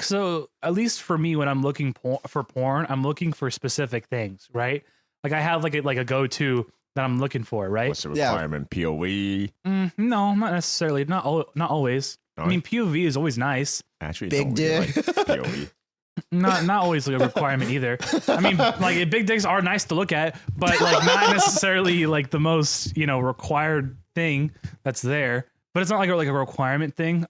So at least for me, when I'm looking for porn, I'm looking for specific things, right? Like I have like a go-to that I'm looking for, right? What's the requirement? POV? No, not necessarily. Not always. All I mean, POV is always nice. Actually, Big dick. Like POV. Not always like a requirement either. I mean, like big dicks are nice to look at, but like not necessarily like the most required thing that's there. But it's not like a requirement thing.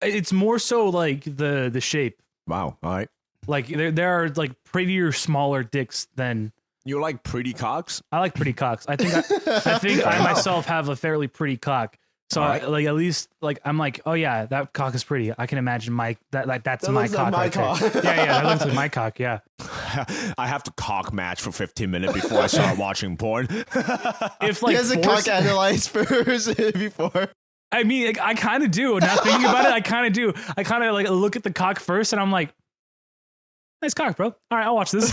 It's more so like the shape. Wow. All right. Like there are like prettier, smaller dicks than. You like pretty cocks? I like pretty cocks. I think I myself have a fairly pretty cock. So Right. like at least like I'm like, oh yeah, that cock is pretty. I can imagine that's That my looks cock. like my right cock. there. Yeah, that looks like my cock. Yeah. I have to cock match for 15 minutes before I start watching porn. If He like has a cock analyzed first before. I mean, like, I kind of do. Now thinking about it, I kind of do. I kind of like look at the cock first, and I'm like, nice cock, bro. All right, I'll watch this.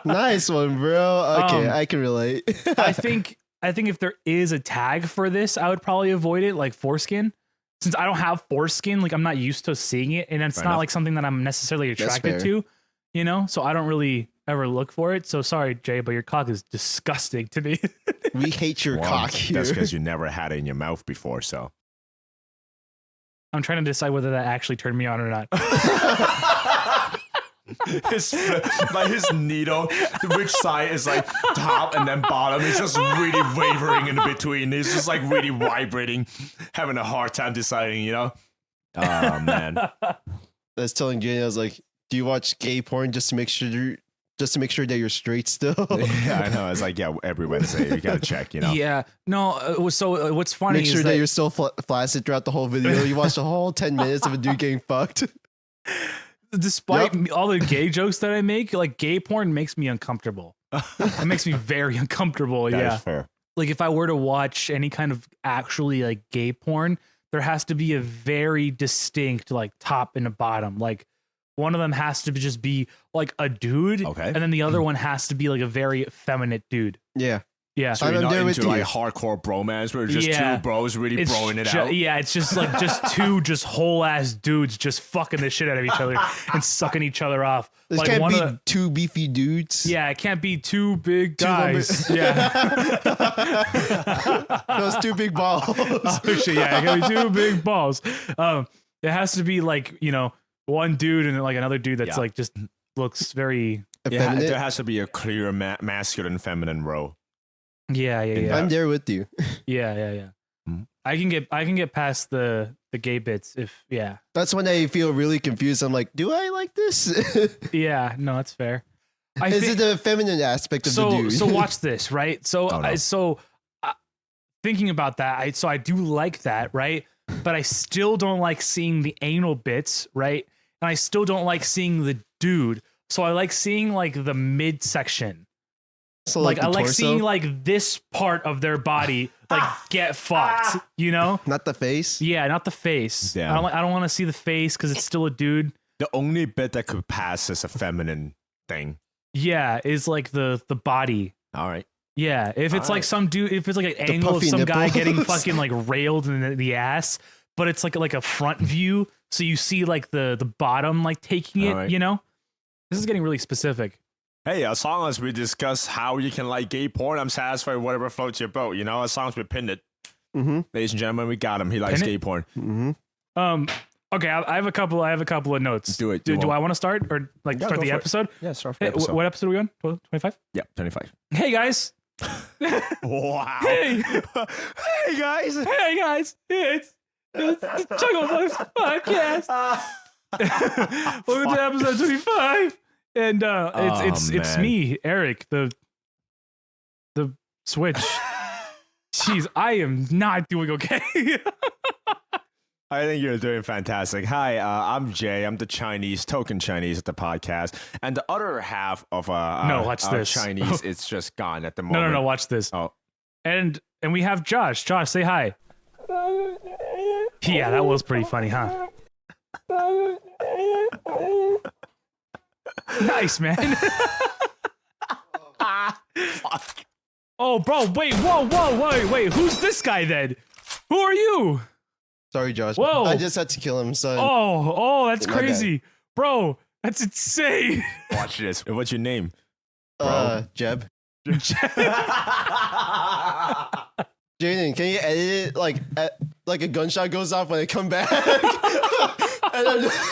Nice one, bro. Okay, I can relate. I think if there is a tag for this, I would probably avoid it, like foreskin. Since I don't have foreskin, like I'm not used to seeing it, and it's Fair not enough. like something that I'm necessarily attracted fair. to, so I don't really ever look for it. So sorry, Jay, but your cock is disgusting to me. We hate your Well, cock here. That's because you never had it in your mouth before, so. I'm trying to decide whether that actually turned me on or not. his needle, which side is like top and then bottom. He's just really wavering in between. He's just like really vibrating, having a hard time deciding, Oh, man. I was telling Jenny, I was like, do you watch gay porn just to make sure that you're straight still? Yeah, I know. It's like, every Wednesday, you gotta check, Yeah. No. So what's funny Make sure is that you're still flaccid throughout the whole video. You watch the whole 10 minutes of a dude getting fucked. despite all the gay jokes that I make, like gay porn makes me uncomfortable. It makes me very uncomfortable. That Yeah. is fair. Like if I were to watch any kind of actually like gay porn, there has to be a very distinct like top and a bottom. Like one of them has to just be like a dude, Okay. and then the other one has to be like a very effeminate dude. Yeah. Yeah. So I'm you're not there with into like you. hardcore bromance where just Yeah. two bros really broing it out? Yeah, it's just like two just whole ass dudes just fucking the shit out of each other and sucking each other off. This like can't one be of the, two beefy dudes. yeah, it can't be two big Two guys. Yeah. Those two big balls. Oh shit, yeah, it gotta be two big balls. It has to be like, one dude and like another dude that's Yeah. like just looks very Yeah, Effeminate. there has to be a clear masculine feminine row. yeah. I'm there with you. Yeah. Mhm. I can get past the gay bits if That's when I feel really confused. I'm like, do I like this? yeah, no, that's fair. Is it the feminine aspect of the dude? So watch this, right? So Oh, no. thinking about that, I do like that, right? But I still don't like seeing the anal bits, right? And I still don't like seeing the dude. So I like seeing like the midsection. So Like the I like torso? seeing like this part of their body like get fucked, Not the face. Yeah, not the face. Yeah. I don't want to see the face because it's still a dude. The only bit that could pass as a feminine thing. Yeah, is like the body. All right. Yeah, if it's like Alright. some dude, if it's like an angle of puffy some guy nipples. getting fucking like railed in the ass, but it's like a front view, so you see like the bottom like taking it. Alright. This is getting really specific. Hey, as long as we discuss how you can like gay porn, I'm satisfied with whatever floats your boat. As long as we pinned it. Mm-hmm. Ladies and gentlemen, we got him. He likes Pin it? gay porn. Mm-hmm. Okay, I have a couple of notes. Do it. Do I want to start or like Yeah, start go the for it. episode? Yeah, start Hey, what episode are we on? 25? Yeah, 25. Hey guys. Wow. Hey. Hey, guys. Hey guys. It's the Chucklefux podcast. Welcome to episode 25. And it's man. me, Eric, the Switch. Jeez, I am not doing okay. I think you're doing fantastic. Hi, I'm Jay. I'm the token Chinese at the podcast. And the other half of No, watch our this. Chinese, it's just gone at the moment. No, watch this. Oh. And we have Josh. Josh, say hi. Yeah, that was pretty funny, huh? Nice, man. Fuck. Oh, bro, wait, whoa, wait, who's this guy then? Who are you? Sorry, Josh. Whoa. I just had to kill him, son. Oh, that's My bad. crazy. Bro, that's insane. Watch this. What's your name? Jeb. Jaden, can you edit it like a gunshot goes off when I come back? And I'm just-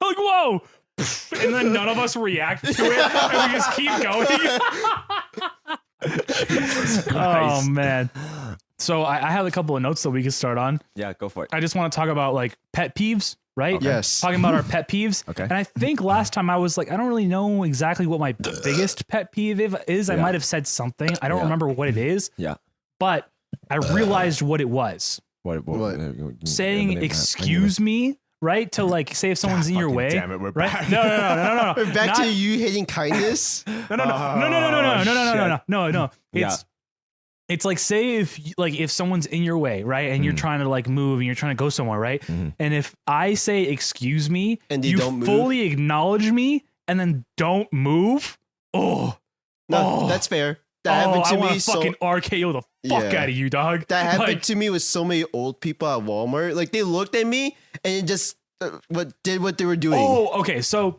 Like, whoa. And then none of us react to it. And we just keep going. Oh, man. So I have a couple of notes that we can start on. Yeah, go for it. I just want to talk about like pet peeves, right? Okay. Yes. Talking about our pet peeves. Okay. And I think last time I was like, I don't really know exactly what my biggest pet peeve is. I Yeah. might have said something. I don't Yeah. remember what it is, Yeah. but I realized what it was. What? Saying excuse me, right? To like say if someone's in your Fucking way. damn it, we're right? back. No. We're back Not- to you hating kindness. No. It's like say if someone's in your way, right? And you're trying to like move and you're trying to go somewhere, right? And if I say excuse me And they you don't move? fully acknowledge me and then don't move. No, Oh. that's fair. That happened I to want me. to fucking RKO the fuck Yeah. out of you, dog. That happened Like, to me with so many old people at Walmart. Like they looked at me and it just what they were doing. Oh, okay. So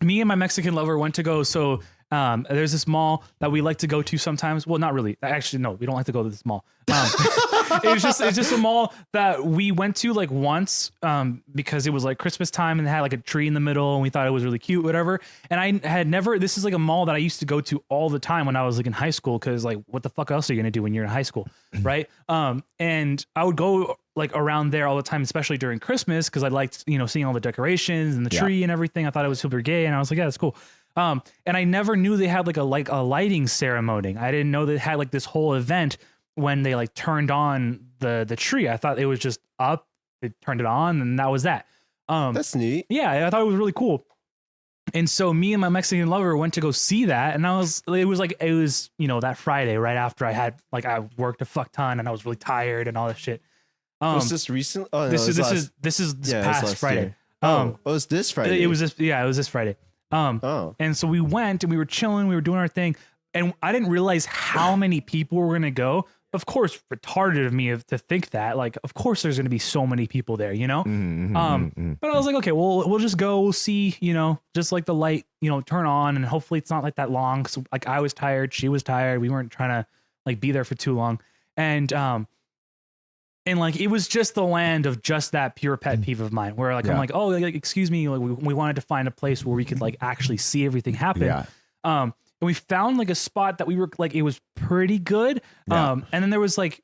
me and my Mexican lover went to go. So there's this mall that we like to go to sometimes. Well, not really. Actually, no, we don't like to go to this mall. It's just a mall that we went to like once because it was like Christmas time and they had like a tree in the middle and we thought it was really cute, whatever. And I had never. This is like a mall that I used to go to all the time when I was like in high school because like what the fuck else are you gonna do when you're in high school, right? And I would go like around there all the time, especially during Christmas because I liked seeing all the decorations and the tree and everything. I thought it was super gay and I was like, yeah, that's cool. And I never knew they had like a lighting ceremony. I didn't know they had like this whole event when they like turned on the tree. I thought it was just up, they turned it on, and that was that. That's neat. Yeah, I thought it was really cool. And so me and my Mexican lover went to go see that, and it was that Friday right after I worked a fuck ton and I was really tired and all this shit. Was this recent? Oh, no, This it was is yeah, it was past last Friday. year. It was this Friday. It was this Friday. And so we went and we were chilling, we were doing our thing, and I didn't realize how many people were gonna go. Of course, retarded of me to think that. Like, of course, there's gonna be so many people there, you know. But I was like, okay, well, we'll just go. We'll see, just like the light, turn on, and hopefully it's not like that long. So like, I was tired, she was tired. We weren't trying to like be there for too long, and like it was just the land of just that pure pet peeve of mine, where like I'm like, oh, like, excuse me, like we wanted to find a place where we could like actually see everything happen. Yeah. And we found like a spot that we were like, it was pretty good. Yeah. And then there was like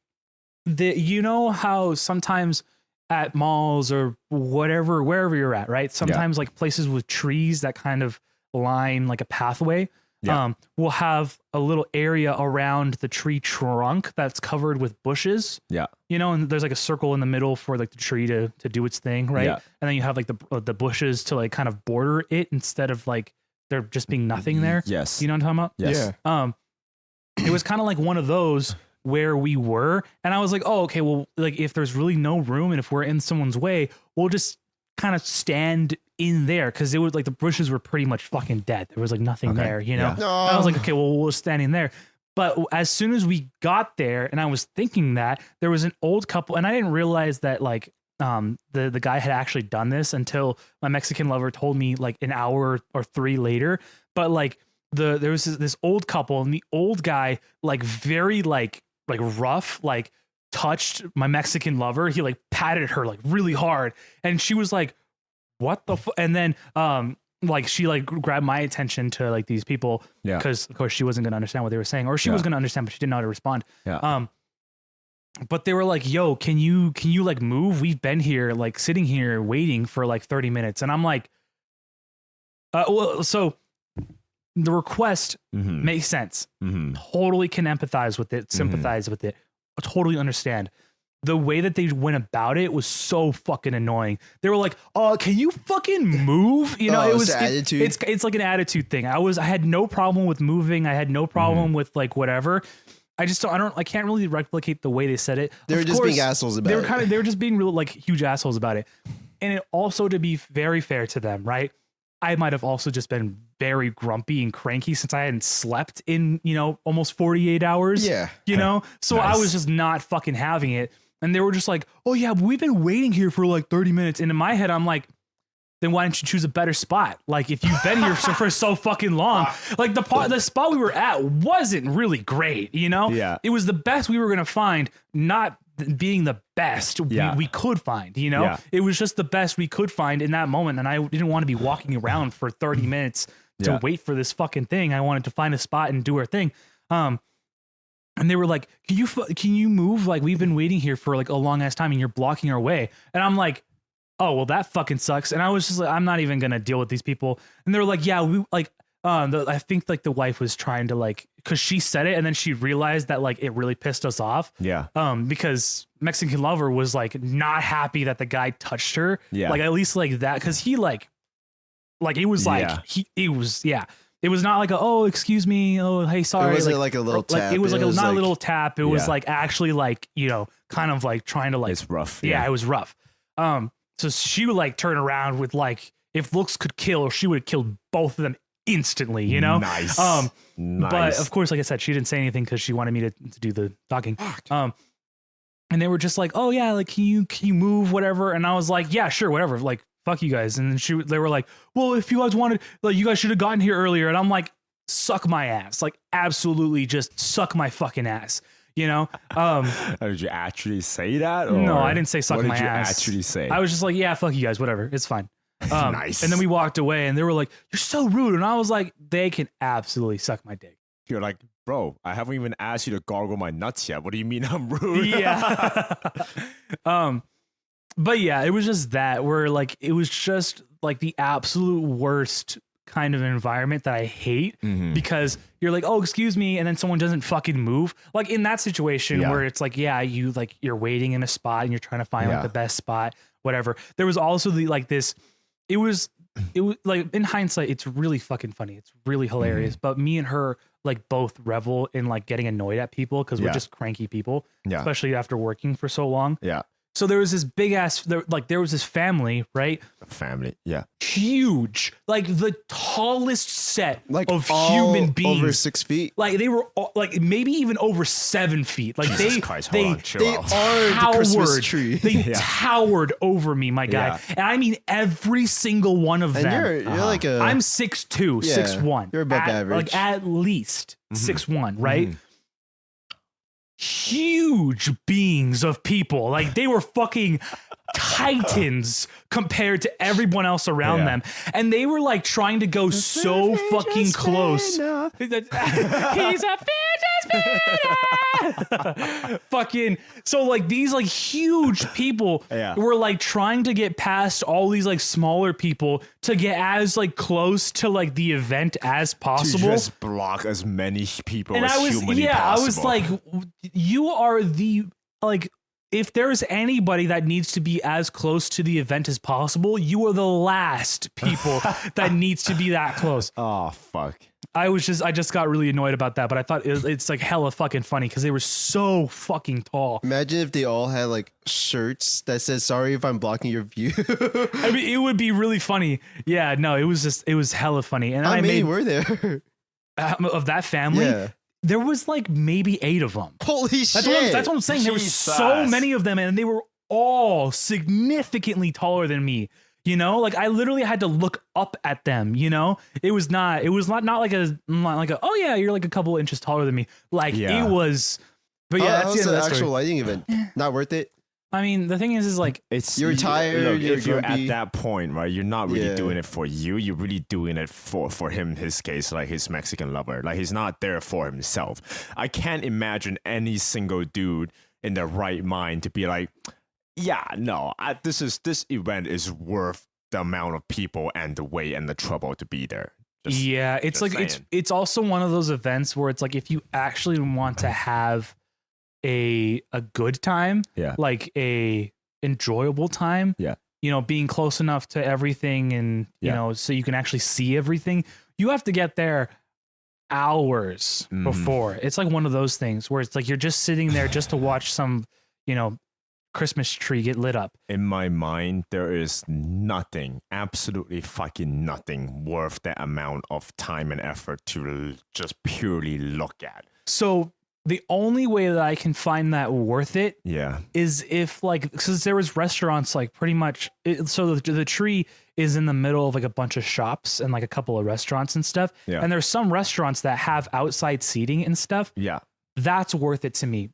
how sometimes at malls or whatever, wherever you're at, right? Sometimes like places with trees that kind of line like a pathway. Yeah. We'll have a little area around the tree trunk that's covered with bushes. Yeah. And there's like a circle in the middle for like the tree to do its thing, right? Yeah. And then you have like the bushes to like kind of border it instead of like there just being nothing there. Yes. You know what I'm talking about? Yes. Yeah. It was kind of like one of those where we were, and I was like, oh, okay, well, like if there's really no room and if we're in someone's way, we'll just kind of stand in there because it was like the bushes were pretty much fucking dead. There was like nothing Okay. there, Yeah. And I was like, okay, well, we'll stand in there. But as soon as we got there, and I was thinking that there was an old couple, and I didn't realize that like the guy had actually done this until my Mexican lover told me like an hour or 3 later. But like there was this old couple, and the old guy like very like rough like touched my Mexican lover. He like patted her like really hard, and she was like, what the and then like she like grabbed my attention to like these people because of course she wasn't gonna understand what they were saying, or she was gonna understand but she didn't know how to respond. But they were like, yo, can you like move? We've been here like sitting here waiting for like 30 minutes. And I'm like, well, so the request makes sense. Totally can empathize with it, sympathize with it, totally understand. The way that they went about it was so fucking annoying. They were like, "Oh, can you fucking move?" It was attitude. It's like an attitude thing. I had no problem with moving. I had no problem with like whatever. I can't really replicate the way they said it. They were just being assholes about it. They were just being real like huge assholes about it. And it also, to be very fair to them, right? I might have also just been very grumpy and cranky since I hadn't slept in, almost 48 hours. Yeah. So Nice. I was just not fucking having it. And they were just like, oh yeah, we've been waiting here for like 30 minutes. And in my head, I'm like, then why didn't you choose a better spot? Like if you've been here for so fucking long, like the spot we were at wasn't really great, you know? Yeah. It was the best we were going to find, not being the best we could find, you know? Yeah. It was just the best we could find in that moment. And I didn't want to be walking around for 30 minutes to wait for this fucking thing. I wanted to find a spot and do our thing. And they were like, can you move? Like we've been waiting here for like a long ass time and you're blocking our way. And I'm like, oh, well, that fucking sucks. And I was just like, I'm not even going to deal with these people. And they were like, yeah, we like, I think like the wife was trying to like, cause she said it and then she realized that like it really pissed us off. Yeah. Because Mexican Lover was like not happy that the guy touched her. Yeah. Like at least like that. Cause he like it was like, it was not like oh, excuse me. Oh, hey, sorry. It wasn't like a little tap. It was like not a little tap. It was Yeah. like actually like, you know, kind of like trying to like, It's rough. yeah, it was rough. So she would like turn around with like, if looks could kill, she would have killed both of them instantly, you know? Nice. But Nice. of course, like I said, she didn't say anything because she wanted me to do the talking. And they were just like, oh yeah, like can you move, whatever? And I was like, yeah, sure, whatever. Like fuck you guys. And then they were like, well, if you guys wanted, like you guys should have gotten here earlier. And I'm like, suck my ass, like absolutely just suck my fucking ass. You know, did you actually say that? Or no, I didn't say suck what my did you ass. actually say? I was just like, yeah, fuck you guys, whatever, it's fine. Nice. And then we walked away, and they were like, "You're so rude," and I was like, "They can absolutely suck my dick." You're like, bro, I haven't even asked you to gargle my nuts yet. What do you mean I'm rude? Yeah. But yeah, it was just that where like it was just like the absolute worst kind of environment that I hate because you're like, oh, excuse me, and then someone doesn't fucking move. Like in that situation where it's like, yeah, you like you're waiting in a spot and you're trying to find like the best spot, whatever. There was also the like this, it was like in hindsight, it's really fucking funny. It's really hilarious. But me and her like both revel in like getting annoyed at people because we're just cranky people, especially after working for so long. Yeah. So there was this big ass, there was this family, right? Family, yeah. Huge, like the tallest set Like of all human beings. over 6 feet. Like they were like maybe even over 7 feet. Like Jesus they Christ, hold on, chill They out. are the Christmas towered. tree. They towered over me, my guy. Yeah. And I mean every single one of And them. you're like a. I'm 6'2", Yeah, 6'1". you're above average. Like at least 6'1", right? Huge beings of people. Like they were fucking titans compared to everyone else around them. And they were like trying to go so fucking close. He's a fidget spinner. Fucking so like these like huge people were like trying to get past all these like smaller people to get as like close to like the event as possible. To just block as many people And as I was humanly possible. I was like, you are the like if there's anybody that needs to be as close to the event as possible, you are the last people that needs to be that close. oh, fuck. I just got really annoyed about that, but I thought it's like hella fucking funny because they were so fucking tall. Imagine if they all had like shirts that says "Sorry if I'm blocking your view." I mean, it would be really funny. Yeah, no, it was hella funny. And How I many made were there? of that family. Yeah. There was like maybe 8 of them. Holy shit! That's what I'm saying. There were so Jesus. many of them, and they were all significantly taller than me. You know, like I literally had to look up at them. You know, it was not like a oh yeah, you're like a couple inches taller than me. Like it was. But yeah, that's how's the the end of that actual story. lighting event? Not worth it. I mean, the thing is like It's You're tired, Look, you're if you're grumpy. at that point, right, you're not really Yeah. doing it for you. You're really doing it for him. His case, like his Mexican lover, like he's not there for himself. I can't imagine any single dude in their right mind to be like, yeah, no, this event is worth the amount of people and the wait and the trouble to be there. Just- yeah, it's just like saying. it's also one of those events where it's like if you actually want to have a good time, like a enjoyable time, you know, being close enough to everything and you know, so you can actually see everything, you have to get there hours before. It's like one of those things where it's like you're just sitting there just to watch some, you know, Christmas tree get lit up. In my mind, there is nothing, absolutely fucking nothing worth that amount of time and effort to just purely look at. So the only way that I can find that worth it Yeah. is if like, because there was restaurants like pretty much, so the tree is in the middle of like a bunch of shops and like a couple of restaurants and stuff. Yeah. And there's some restaurants that have outside seating and stuff. Yeah. That's worth it to me.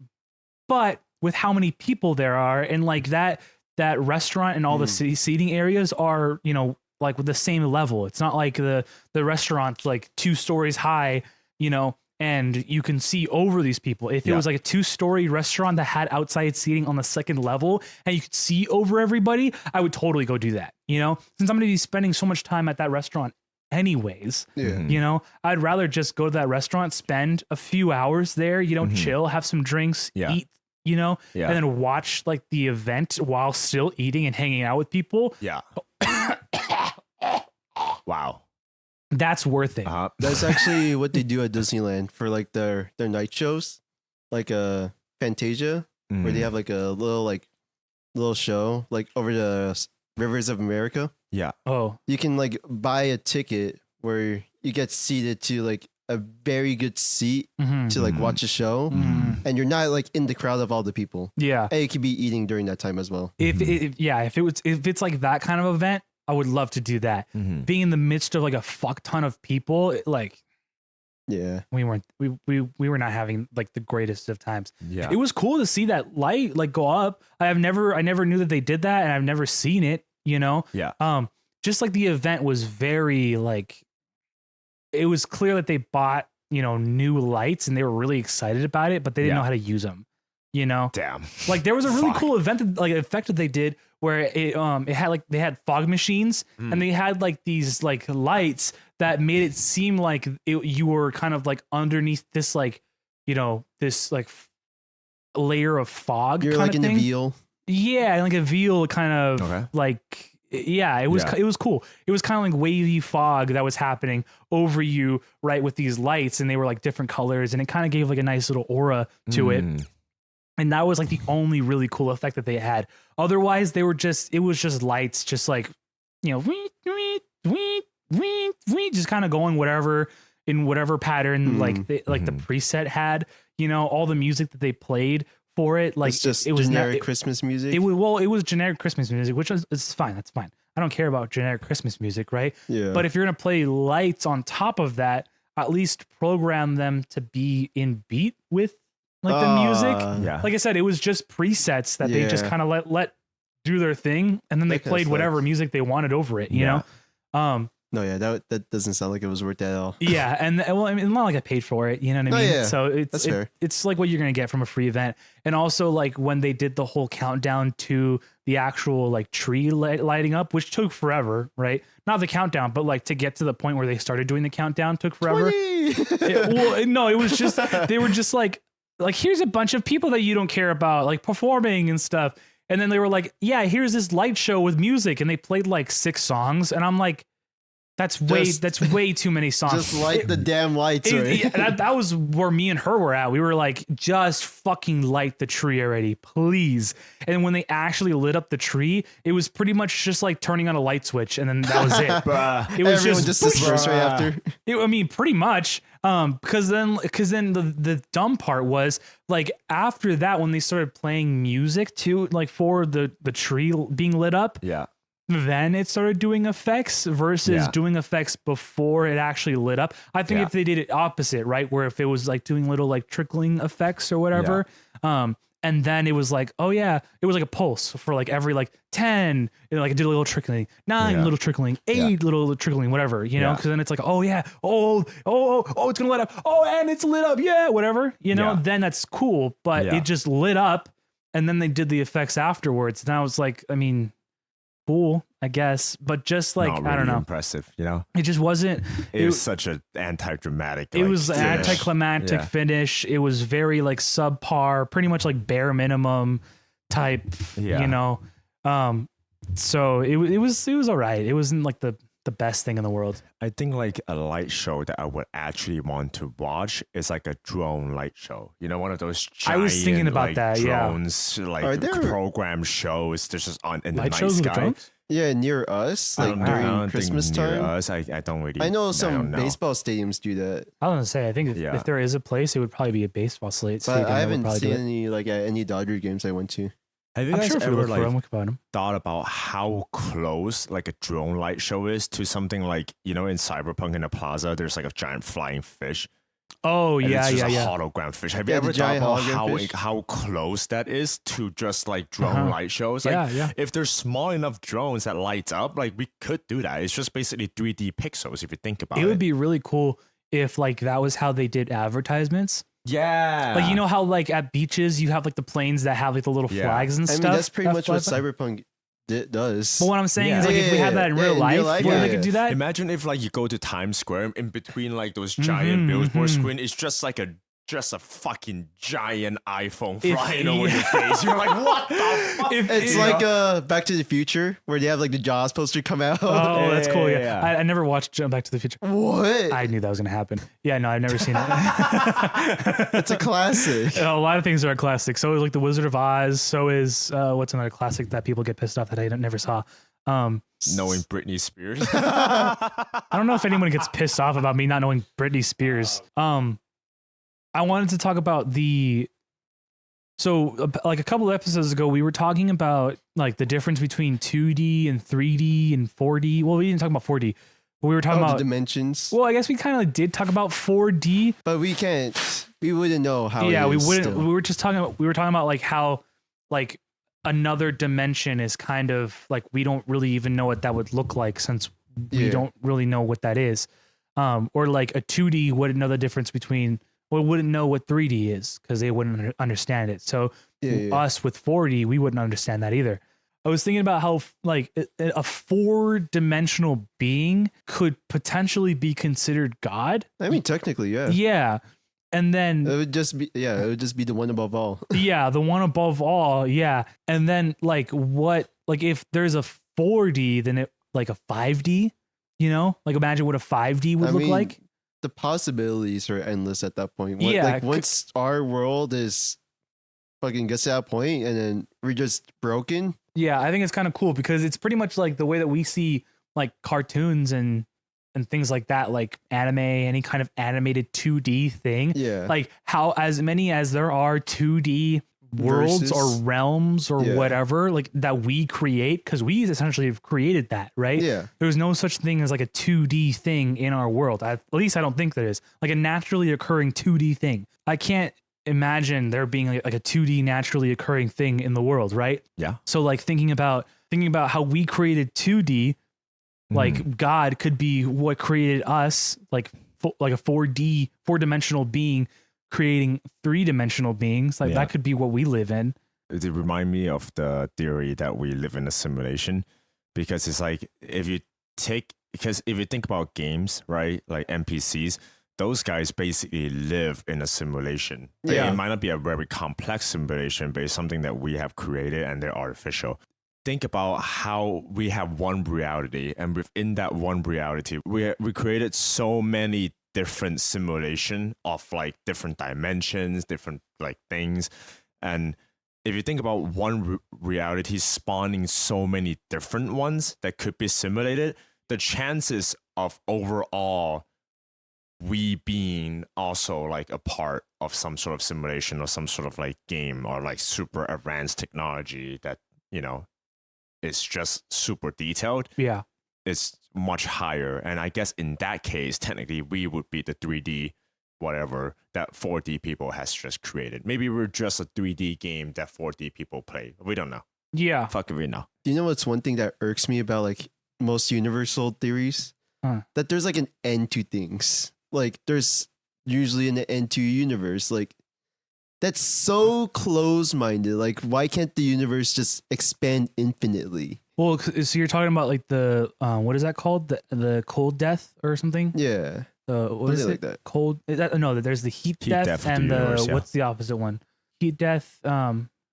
But with how many people there are and like that restaurant and all the seating areas are, you know, like with the same level. It's not like the restaurant's like 2 stories high, you know, and you can see over these people. If it was like a 2-story restaurant that had outside seating on the second level and you could see over everybody, I would totally go do that. You know, since I'm going to be spending so much time at that restaurant anyways, you know, I'd rather just go to that restaurant, spend a few hours there, you know, chill, have some drinks, eat, you know, and then watch like the event while still eating and hanging out with people. Yeah. Wow. That's worth it. That's actually what they do at Disneyland for like their night shows, like Fantasia, where they have like a little show like over the Rivers of America. Yeah. Oh, You can like buy a ticket where you get seated to like a very good seat to like watch a show, and you're not like in the crowd of all the people. yeah. And you could be eating during that time as well. If it's like that kind of event, I would love to do that. Being in the midst of like a fuck ton of people, like Yeah. we were not having like the greatest of times. Yeah. It was cool to see that light like go up. I never knew that they did that, and I've never seen it, you know? Yeah. Just like the event was very like, it was clear that they bought, you know, new lights and they were really excited about it, but they didn't know how to use them, you know? Damn. Like there was a really cool event that, like effect that they did where it had like they had fog machines and they had like these like lights that made it seem like you were kind of like underneath this like, you know, this like layer of fog. You're kind like of in thing. the veal. Yeah, like a veal kind of like, yeah, it was cool. It was kind of like wavy fog that was happening over you, right, with these lights, and they were like different colors, and it kind of gave like a nice little aura to it. And that was like the only really cool effect that they had. Otherwise, it was just lights, just like, you know, just kind of going whatever in whatever pattern like the preset had. You know, all the music that they played for it, like It's just it was generic Christmas music. It was generic Christmas music, which is it's fine. That's fine. I don't care about generic Christmas music, right? Yeah. But if you're gonna play lights on top of that, at least program them to be in beat with like the music. Yeah. Like I said, it was just presets that they just kind of let do their thing, and then they That kinda played whatever music they wanted over it. You know. No, yeah, that doesn't sound like it was worth that at all. Yeah, and well, I mean, it's not like I paid for it, you know what I mean? yeah. So That's fair. it's like what you're gonna get from a free event, and also like when they did the whole countdown to the actual like tree lighting up, which took forever, right? Not the countdown, but like to get to the point where they started doing the countdown took forever. No, it was just they were just like here's a bunch of people that you don't care about like performing and stuff, and then they were like, yeah, here's this light show with music, and they played like 6 songs, and I'm like, that's way too many songs. Just light the damn lights, right? Yeah, that was where me and her were at. We were like, just fucking light the tree already, please. And when they actually lit up the tree, it was pretty much just like turning on a light switch, and then that was it. It was Everyone just dispersed right after. I mean, pretty much. Because then the dumb part was like after that, when they started playing music too, like for the tree being lit up. Yeah. Then it started doing effects versus doing effects before it actually lit up. I think if they did it opposite, right, where if it was like doing little like trickling effects or whatever, and then it was like, oh yeah, it was like a pulse for like every like 10, you know, like it did a little trickling, 9 little trickling, 8 little trickling, whatever, you know, because then it's like, oh yeah, oh, it's gonna lit up, oh, and it's lit up, yeah, whatever, you know, then that's cool, but it just lit up, and then they did the effects afterwards, and I was like, I mean, cool, I guess, but just like, Not I don't really know, impressive, you know. it just wasn't. It was such an anti-dramatic. It was an finish. anticlimactic finish. It was very like subpar, pretty much like bare minimum type. You know, so it was all right. It wasn't like the best thing in the world. I think like a light show that I would actually want to watch is like a drone light show. You know, one of those giant, I was thinking about like, that. drones, like Are there- program shows. They're just on in the Light night shows with sky. drones? Yeah, near us, like I during don't Christmas think near time. us. I don't really. I know I some don't know. baseball stadiums do that, I was gonna say, I think Yeah. if there is a place, it would probably be a baseball but stadium. I that would haven't probably do seen it. any like at any Dodger games I went to. Have you I'm guys sure if we ever look for them, like we could find them. thought about how close like a drone light show is to something like in Cyberpunk in the plaza? There's like a giant flying fish. Oh And yeah, it's yeah, just a yeah. hologram fish. Have you Yeah, the ever thought giant about hologram fish. how close that is to just like drone Uh-huh. light shows? Like, Yeah, yeah. if there's small enough drones that lights up, like we could do that. It's just basically 3D pixels if you think about it. It would be really cool if like that was how they did advertisements. yeah. Like you know how like at beaches you have like the planes that have like the little Yeah. flags and I stuff. mean, that's pretty that much what fly by? Cyberpunk does. But what I'm saying Yeah. is like if we had that in real life, where they yeah. could do that. Imagine if like you go to Times Square in between like those giant Mhm, billboard mhm. screen, it's just like a fucking giant iPhone If- flying over your face. You're like, what the fuck? It's You like know? Back to the Future where they have like the Jaws poster come out. Oh, that's cool. Yeah, Yeah. I never watched Jump Back to the Future. What? I knew that was gonna happen. Yeah, no, I've never seen it. It's a classic. A lot of things are a classic. So is like The Wizard of Oz. So is what's another classic that people get pissed off that I never saw. Knowing Britney Spears. I don't know if anyone gets pissed off about me not knowing Britney Spears. I wanted to talk about like a couple of episodes ago, we were talking about like the difference between 2D and 3D and 4D. Well, we didn't talk about 4D, but we were talking The about. dimensions. Well, I guess we kind of did talk about 4D. But we wouldn't know how. Yeah, it we is wouldn't. still. We were talking about like how like another dimension is kind of like we don't really even know what that would look like since we Yeah. don't really know what that is. Or like a 2D wouldn't know the difference between. Well, wouldn't know what 3D is because they wouldn't understand it. So Yeah. us with 4D, we wouldn't understand that either. I was thinking about how like a 4-dimensional being could potentially be considered God. I mean, technically, yeah. Yeah. And then It would just be the one above all. yeah, the one above all, yeah. And then like if there's a 4D, then it like a 5D, like imagine what a 5D would I look mean, like. The possibilities are endless at that point. Yeah, Like once our world is fucking gets to that point and then we're just broken. Yeah, I think it's kind of cool because it's pretty much like the way that we see like cartoons and things like that, like anime, any kind of animated 2D thing. Yeah. Like how as many as there are 2D worlds or Versus- realms or Yeah. whatever like that we create, because we essentially have created that, right? Yeah. There's no such thing as like a 2D thing in our world. At least I don't think there is. Like a naturally occurring 2D thing. I can't imagine there being like a 2D naturally occurring thing in the world, right? Yeah. So like thinking about how we created 2D, like God could be what created us, like a 4-dimensional being creating 3-dimensional beings. Like Yeah. that could be what we live in. It remind me of the theory that we live in a simulation, because it's like if you think about games, right, like NPCs, those guys basically live in a simulation. Yeah. It might not be a very complex simulation, but it's something that we have created and they're artificial. Think about how we have one reality, and within that one reality, we created so many different simulation of like different dimensions, different like things. And if you think about one reality spawning so many different ones that could be simulated, the chances of overall we being also like a part of some sort of simulation or some sort of like game or like super advanced technology that, is just super detailed, Yeah. is much higher. And I guess in that case, technically we would be the 3D whatever that 4D people has just created. Maybe we're just a 3D game that 4D people play. We don't know. Yeah. Fuck if we know. Do you know what's one thing that irks me about like most universal theories? Huh. That there's like an end to things. Like there's usually an end to universe. Like that's so close-minded. Like why can't the universe just expand infinitely? Well, so you're talking about like the what is that called? The cold death or something? Yeah. What is it it? like that? Cold? No, there's the heat Heat death, death of the and universe, yeah. what's the opposite one? Heat death.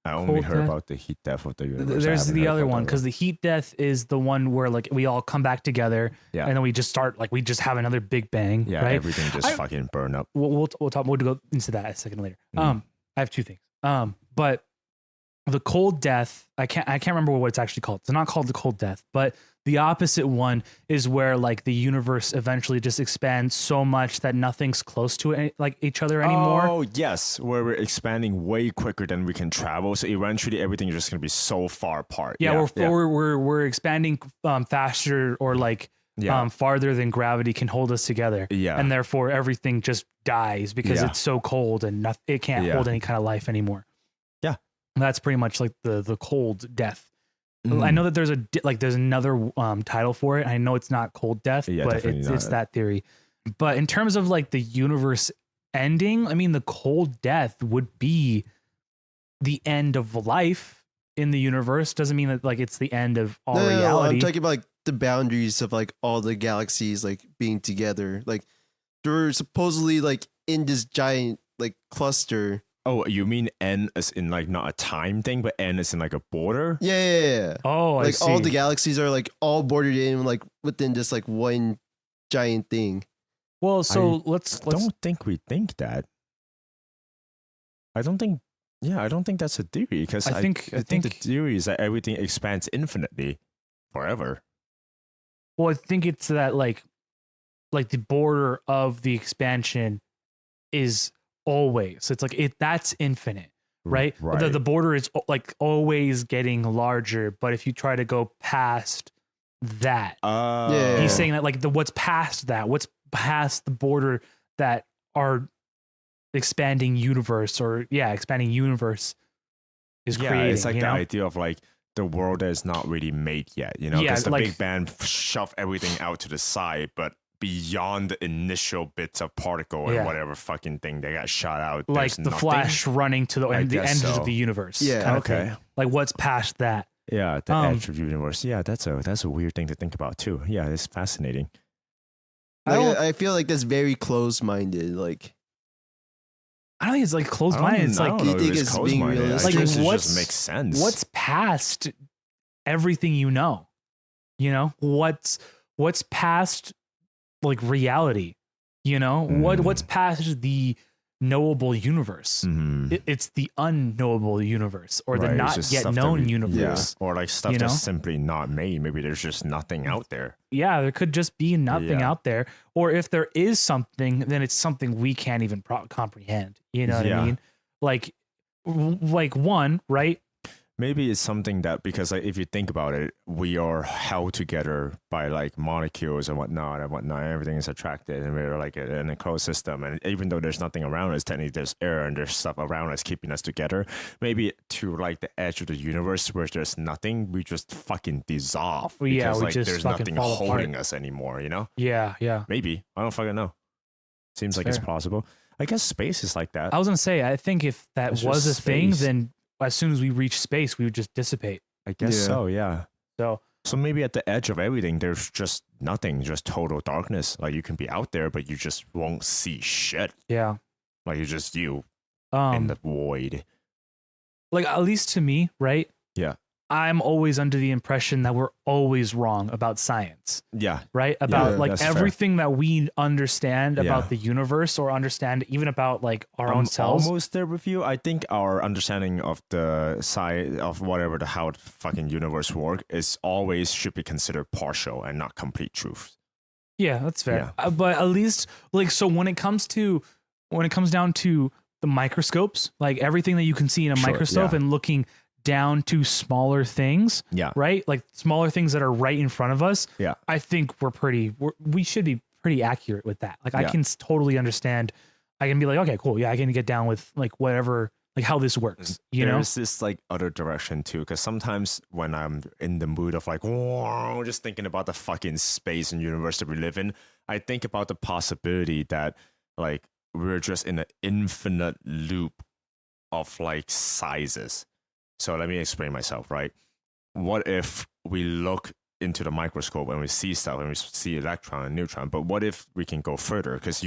I only Cold heard death. about the heat death of the universe. I There's haven't the heard other about one that because the heat death is the one where like we all come back together, Yeah. and then we just start like we just have another big bang, yeah, right? everything just I- fucking burn up. We'll talk. We'll go into that a second later. Mhm. I have two things. But the cold death, I can't remember what it's actually called. It's not called the cold death, but the opposite one is where like the universe eventually just expands so much that nothing's close to it, like each other anymore. Oh yes, where we're expanding way quicker than we can travel. So eventually, everything is just gonna be so far apart. Yeah, we're expanding faster or like farther than gravity can hold us together. Yeah, and therefore everything just dies because it's so cold and it can't hold any kind of life anymore. Yeah, that's pretty much like the cold death. I know that there's another title for it. I know it's not cold death, but it's that theory. But in terms of like the universe ending, I mean, the cold death would be the end of life in the universe. Doesn't mean that like it's the end of all reality. No, I'm talking about like the boundaries of like all the galaxies like being together. Like they're supposedly like in this giant like cluster. Oh, you mean N as in like not a time thing, but N as in like a border? Yeah. Oh, I like see. all the galaxies are like all bordered in like within just like one giant thing. Well, so let's don't think we think that. I don't think that's a theory because I think the theory is that everything expands infinitely forever. Well, I think it's that like the border of the expansion is always. It's like that's infinite, right? The border is like always getting larger, but if you try to go past that, he's saying that like what's past the border that our expanding universe is creating. It's like the idea of like the world that is not really made yet, because the Big Bang shoved everything out to the side, but beyond the initial bits of particle and whatever fucking thing they got shot out, like the Flash running to the end of the universe. Yeah, okay. Like what's past that? Yeah, the edge of the universe. Yeah, that's a weird thing to think about too. Yeah, it's fascinating. I feel like that's very close-minded. Like, I don't think it's like closed-minded. It's like, do you think it's being realistic? Like, what just makes sense? What's past everything you know? What's past like reality? What's past the knowable universe? It's the unknowable universe, or the not yet known universe, or like stuff that's simply not made. Maybe there's just nothing out there. Yeah, there could just be nothing out there, or if there is something, then it's something we can't even comprehend. You know what I mean? Like one, right? Maybe it's something that, because like, if you think about it, we are held together by like molecules and whatnot. Everything is attracted, and we're like in a closed system. And even though there's nothing around us, technically there's air and there's stuff around us keeping us together. Maybe to like the edge of the universe where there's nothing, we just fucking dissolve. Because like there's nothing holding us anymore. Yeah. Maybe, I don't fucking know. Seems like it's plausible. I guess space is like that. I was gonna say, I think if that was a thing, then as soon as we reach space, we would just dissipate. I guess so, yeah. So maybe at the edge of everything, there's just nothing, just total darkness. Like you can be out there, but you just won't see shit. Yeah. Like you're just you in the void. Like, at least to me, right? Yeah. I'm always under the impression that we're always wrong about science. Yeah. Right? About like everything that we understand about the universe, or understand even about like our own selves. Almost there with you. I think our understanding of the side of whatever how the fucking universe works is always should be considered partial and not complete truth. Yeah, that's fair. Yeah. But at least like, so when it comes down to the microscopes, like everything that you can see in a microscope and looking down to smaller things, right? Like smaller things that are right in front of us. Yeah, I think we should be pretty accurate with that. Like I can totally understand. I can be like, okay, cool. Yeah, I can get down with like whatever, like how this works. There's this like other direction too, because sometimes when I'm in the mood of like, whoa, just thinking about the fucking space and universe that we live in, I think about the possibility that like we're just in an infinite loop of like sizes. So let me explain myself, right? What if we look into the microscope and we see stuff and we see electron and neutron, but what if we can go further? Because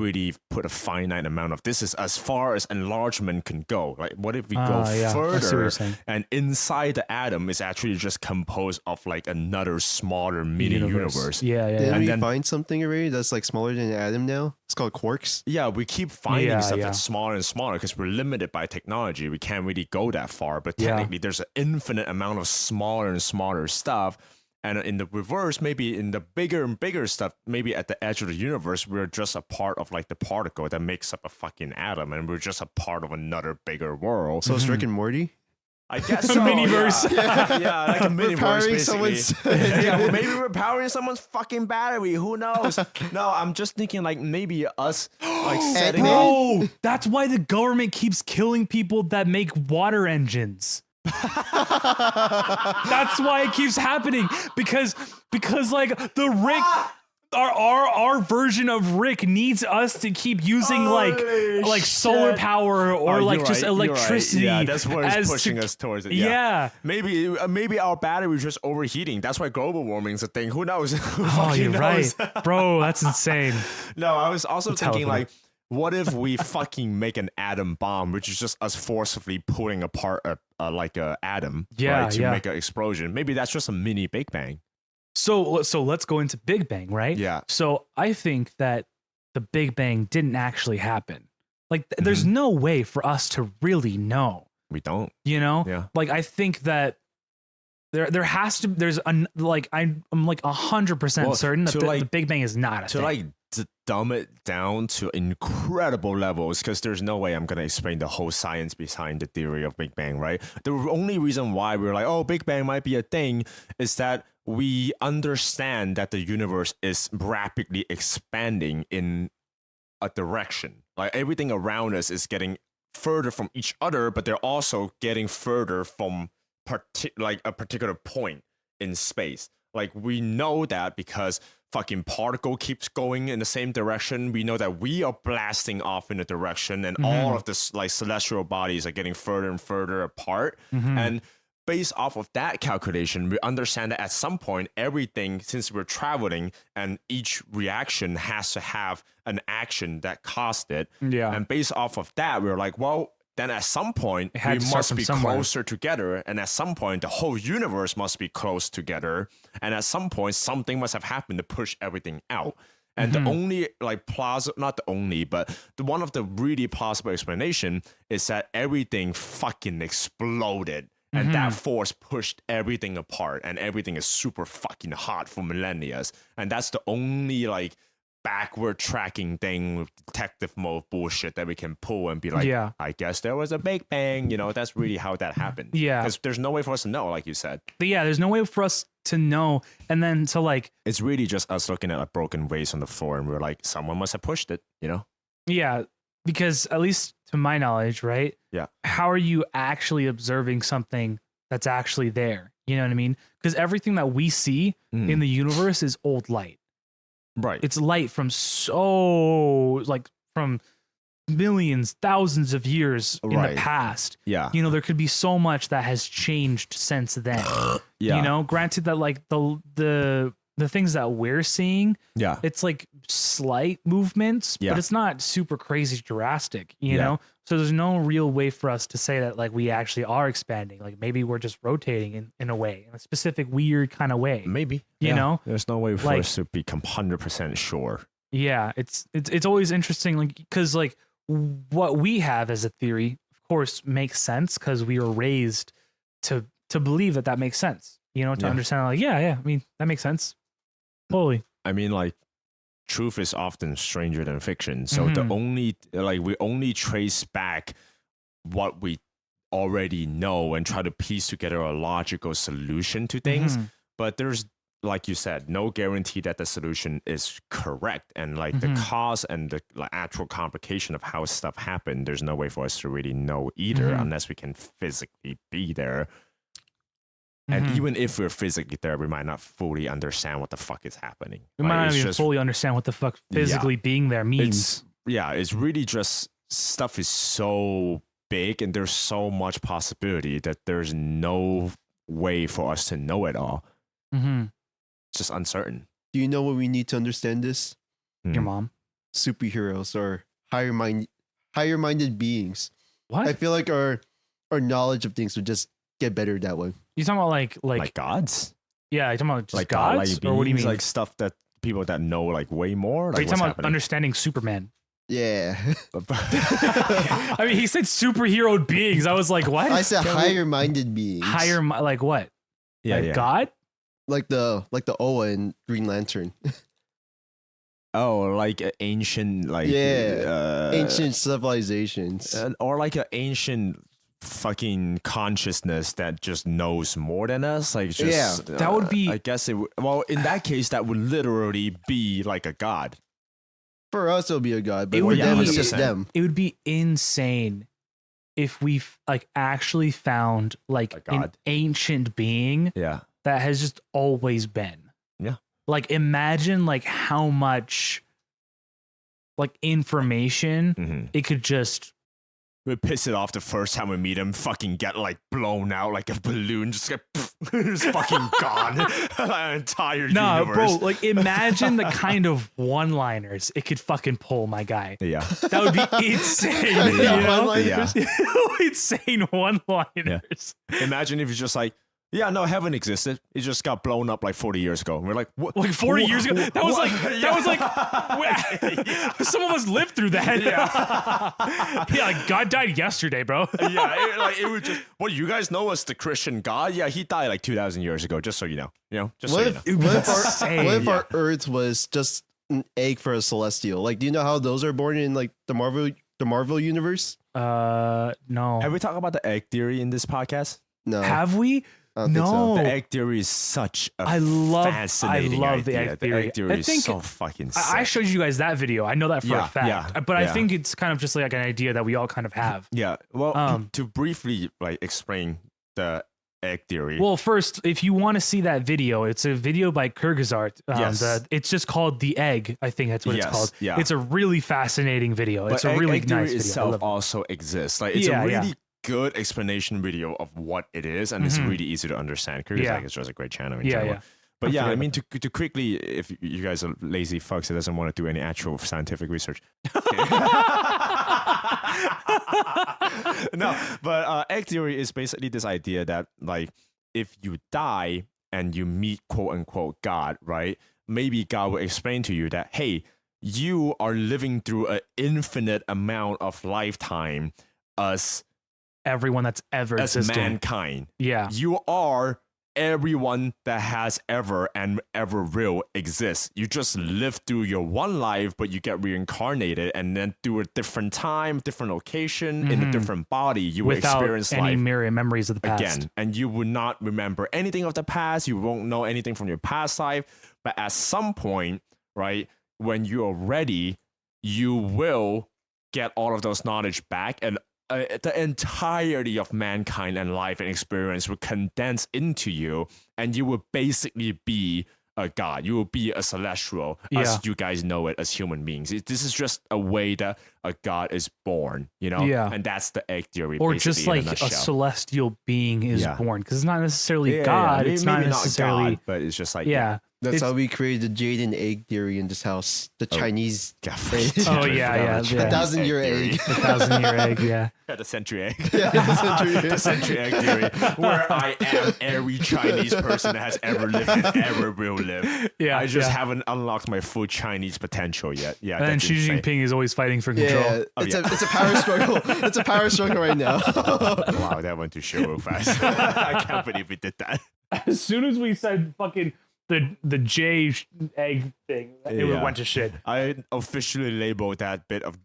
really put a finite amount of this is as far as enlargement can go. Like, what if we go Yeah, I see what you're further saying. and inside the atom is actually just composed of like another smaller mini universe? Yeah, yeah, Didn't yeah. And we then- find something already that's like smaller than an atom now? It's called quarks. Yeah, we keep finding Yeah, stuff yeah. that's smaller and smaller because we're limited by technology. We can't really go that far. But Yeah. technically, there's an infinite amount of smaller and smaller stuff. And in the reverse, maybe in the bigger and bigger stuff, maybe at the edge of the universe, we're just a part of like the particle that makes up a fucking atom, and we're just a part of another bigger world. So it's Rick and Morty. I guess A so, miniverse. Yeah, like a miniverse, powering basically. someone's- Yeah, well, maybe we're powering someone's fucking battery. Who knows? No, I'm just thinking like maybe us like setting off. Bro, that's why the government keeps killing people that make water engines. That's why it keeps happening because like the Rick our version of Rick needs us to keep using Holy like solar shit. power or Oh, like you're just right, you're right. electricity. Yeah, that's where it's as pushing to- us towards it. Yeah. Maybe our battery is just overheating. That's why global warming is a thing. Who knows? Who Oh, fucking you're knows? right, bro. That's insane. No, I was also That's how thinking it like, what if we fucking make an atom bomb, which is just us forcibly pulling apart like a atom, Yeah, right, to yeah. make an explosion? Maybe that's just a mini Big Bang. So let's go into Big Bang, right? Yeah. So I think that the Big Bang didn't actually happen. Like there's Mm-hmm. no way for us to really know. We don't. You know? Yeah. Like I think that there has to there's I'm like 100% Well, certain that to, the like- Big Bang is not a To thing. like dumb it down to incredible levels, because there's no way I'm gonna explain the whole science behind the theory of Big Bang, right? The only reason why we're like, oh, Big Bang might be a thing is that we understand that the universe is rapidly expanding in a direction. Like everything around us is getting further from each other, but they're also getting further from like a particular point in space. Like we know that because fucking particle keeps going in the same direction. We know that we are blasting off in a direction, and all of this like celestial bodies are getting further and further apart. And based off of that calculation, we understand that at some point, everything, since we're traveling, and each reaction has to have an action that caused it. Yeah. And based off of that, we're like, well, then at some point, had we to start must from be somewhere. closer together. And at some point, the whole universe must be close together. And at some point, something must have happened to push everything out. And the only like not the only, but one of the really plausible explanation is that everything fucking exploded. And that force pushed everything apart, and everything is super fucking hot for millennia. And that's the only like backward tracking thing with detective mode bullshit that we can pull and be like, Yeah. I guess there was a Big Bang. You know, that's really how that happened. Yeah. Because there's no way for us to know, like you said. But yeah, there's no way for us to know and then to like It's really just us looking at a broken vase on the floor, and we're like, someone must have pushed it, you know? yeah, because at least to my knowledge, right? Yeah. How are you actually observing something that's actually there? You know what I mean? Because everything that we see in the universe is old light. Right. It's light from from millions, thousands of years in Right. the past. Yeah. You know, there could be so much that has changed since then. Yeah. You know, granted that like the things that we're seeing, Yeah. it's like slight movements, Yeah. but it's not super crazy drastic, you Yeah. know? So there's no real way for us to say that like we actually are expanding. Like maybe we're just rotating in a way, in a specific weird kind of way. Maybe. You know? There's no way for Like- us to be 100% sure. Yeah, it's always interesting, like because like what we have as a theory, of course, makes sense because we were raised to believe that makes sense. You know, to Yeah. understand like yeah, I mean that makes sense. Totally. I mean, like, truth is often stranger than fiction. So the only, like, we only trace back what we already know and try to piece together a logical solution to things. But there's, like you said, no guarantee that the solution is correct. And like the cause and the like, actual complication of how stuff happened, there's no way for us to really know either unless we can physically be there. And even if we're physically there, we might not fully understand what the fuck is happening. We Like, might not it's even just- fully understand what the fuck physically being there means. it's it's really just stuff is so big and there's so much possibility that there's no way for us to know it all. Mm-hmm. It's just uncertain. Do you know what we need to understand this? Your mom. superheroes or higher minded beings. What? I feel like our knowledge of things would just get better that way. You talking about like gods, yeah? You talking about just like gods, godlike or what do you beings, mean? like stuff that people that know like way more. Are Like you talking what's about happening? understanding Superman? Yeah. I mean, he said superhero beings. I was like, what? I said higher minded beings. Like what? yeah, Like yeah. God? like the Oa in Green Lantern. Oh, like an ancient, like Ancient civilizations. or like an ancient fucking consciousness that just knows more than us. Like just That would be- I guess it. Well, in that case, that would literally be like a god. For us, it'll be a god, but It for would them, be- it's just them. It would be insane if we like actually found like A an god. ancient being Yeah. that has just always been. Yeah. Like imagine like how much like information Mm-hmm. it could just We piss it off the first time we meet him. Fucking get like blown out like a balloon. Just get it's fucking gone. An entire no, universe. bro. Like imagine the kind of one-liners it could fucking pull, my guy. Yeah. That would be insane. Yeah, you know? one-liners. Insane one-liners. Imagine if it's just like, yeah, no, heaven existed. It just got blown up like 40 years ago. And we're like, what? Like 40 years ago. That was What? like some of us lived through that. Yeah, like God died yesterday, bro. Yeah, it would just. What you guys know as the Christian God? Yeah, he died like 2,000 years ago. Just so you know. Just What so if, you know. what if our, Insane. what if our Earth was just an egg for a celestial? Like, do you know how those are born in like the Marvel universe? No. Have we talked about the egg theory in this podcast? No, Have we? I don't think so. No. The egg theory is such a I love fascinating the idea. egg theory. The egg theory I is think so fucking sick. I showed you guys that video. I know that for a Yeah, fact. yeah, But I yeah. think it's kind of just like an idea that we all kind of have. Yeah, well, Um, to briefly like explain the egg theory. Well, first, if you want to see that video, it's a video by Kyrgyzart. Yes. It's just called The Egg. I think that's what Yes, it's called. yeah. It's a really fascinating video. but It's a egg, really egg theory nice video. I itself love it. also exists. Like it's Yeah, a yeah. really good explanation video of what it is, and it's Mhm. really easy to understand. Kyrgyzstan Yeah. is just a great channel in Yeah, general. yeah. But I yeah, forgot I mean, to quickly, if you guys are lazy fucks that doesn't want to do any actual scientific research. No, but egg theory is basically this idea that like if you die and you meet quote unquote God, right? Maybe God will explain to you that, hey, you are living through an infinite amount of lifetime as Everyone that's ever existed. mankind. Yeah. You are everyone that has ever and ever will exist. You just live through your one life, but you get reincarnated, and then through a different time, different location, in a different body, you will Without experience any life mirror memories of the past. again. And you will not remember anything of the past. You won't know anything from your past life. But at some point, right, when you are ready, you will get all of those knowledge back, and the entirety of mankind and life and experience will condense into you, and you will basically be a god. You will be a celestial Yeah. as you guys know it as human beings. This is just a way that a god is born, you know? Yeah. And that's the egg theory. Or basically, just in like a nutshell. celestial being is Yeah. born. Because it's not necessarily Yeah, God. yeah. It's Maybe not necessarily. God, but it's just like Yeah. That's It's- how we created the jade and egg theory in this house. The Chinese Yeah. Oh, yeah. The 1,000-year egg. The 1,000-year egg. Yeah. The century egg. Yeah, The century egg theory, where I am every Chinese person that has ever lived and ever will live. Yeah. I just yeah. haven't unlocked my full Chinese potential yet. Yeah, And then that's Xi insane. Jinping is always fighting for control. Yeah, Oh, it's yeah. a power struggle. It's a power struggle right now. Wow, that went too shit real fast. I can't believe we did that. As soon as we said fucking the J egg thing, it Yeah. went to shit. I officially labeled that bit of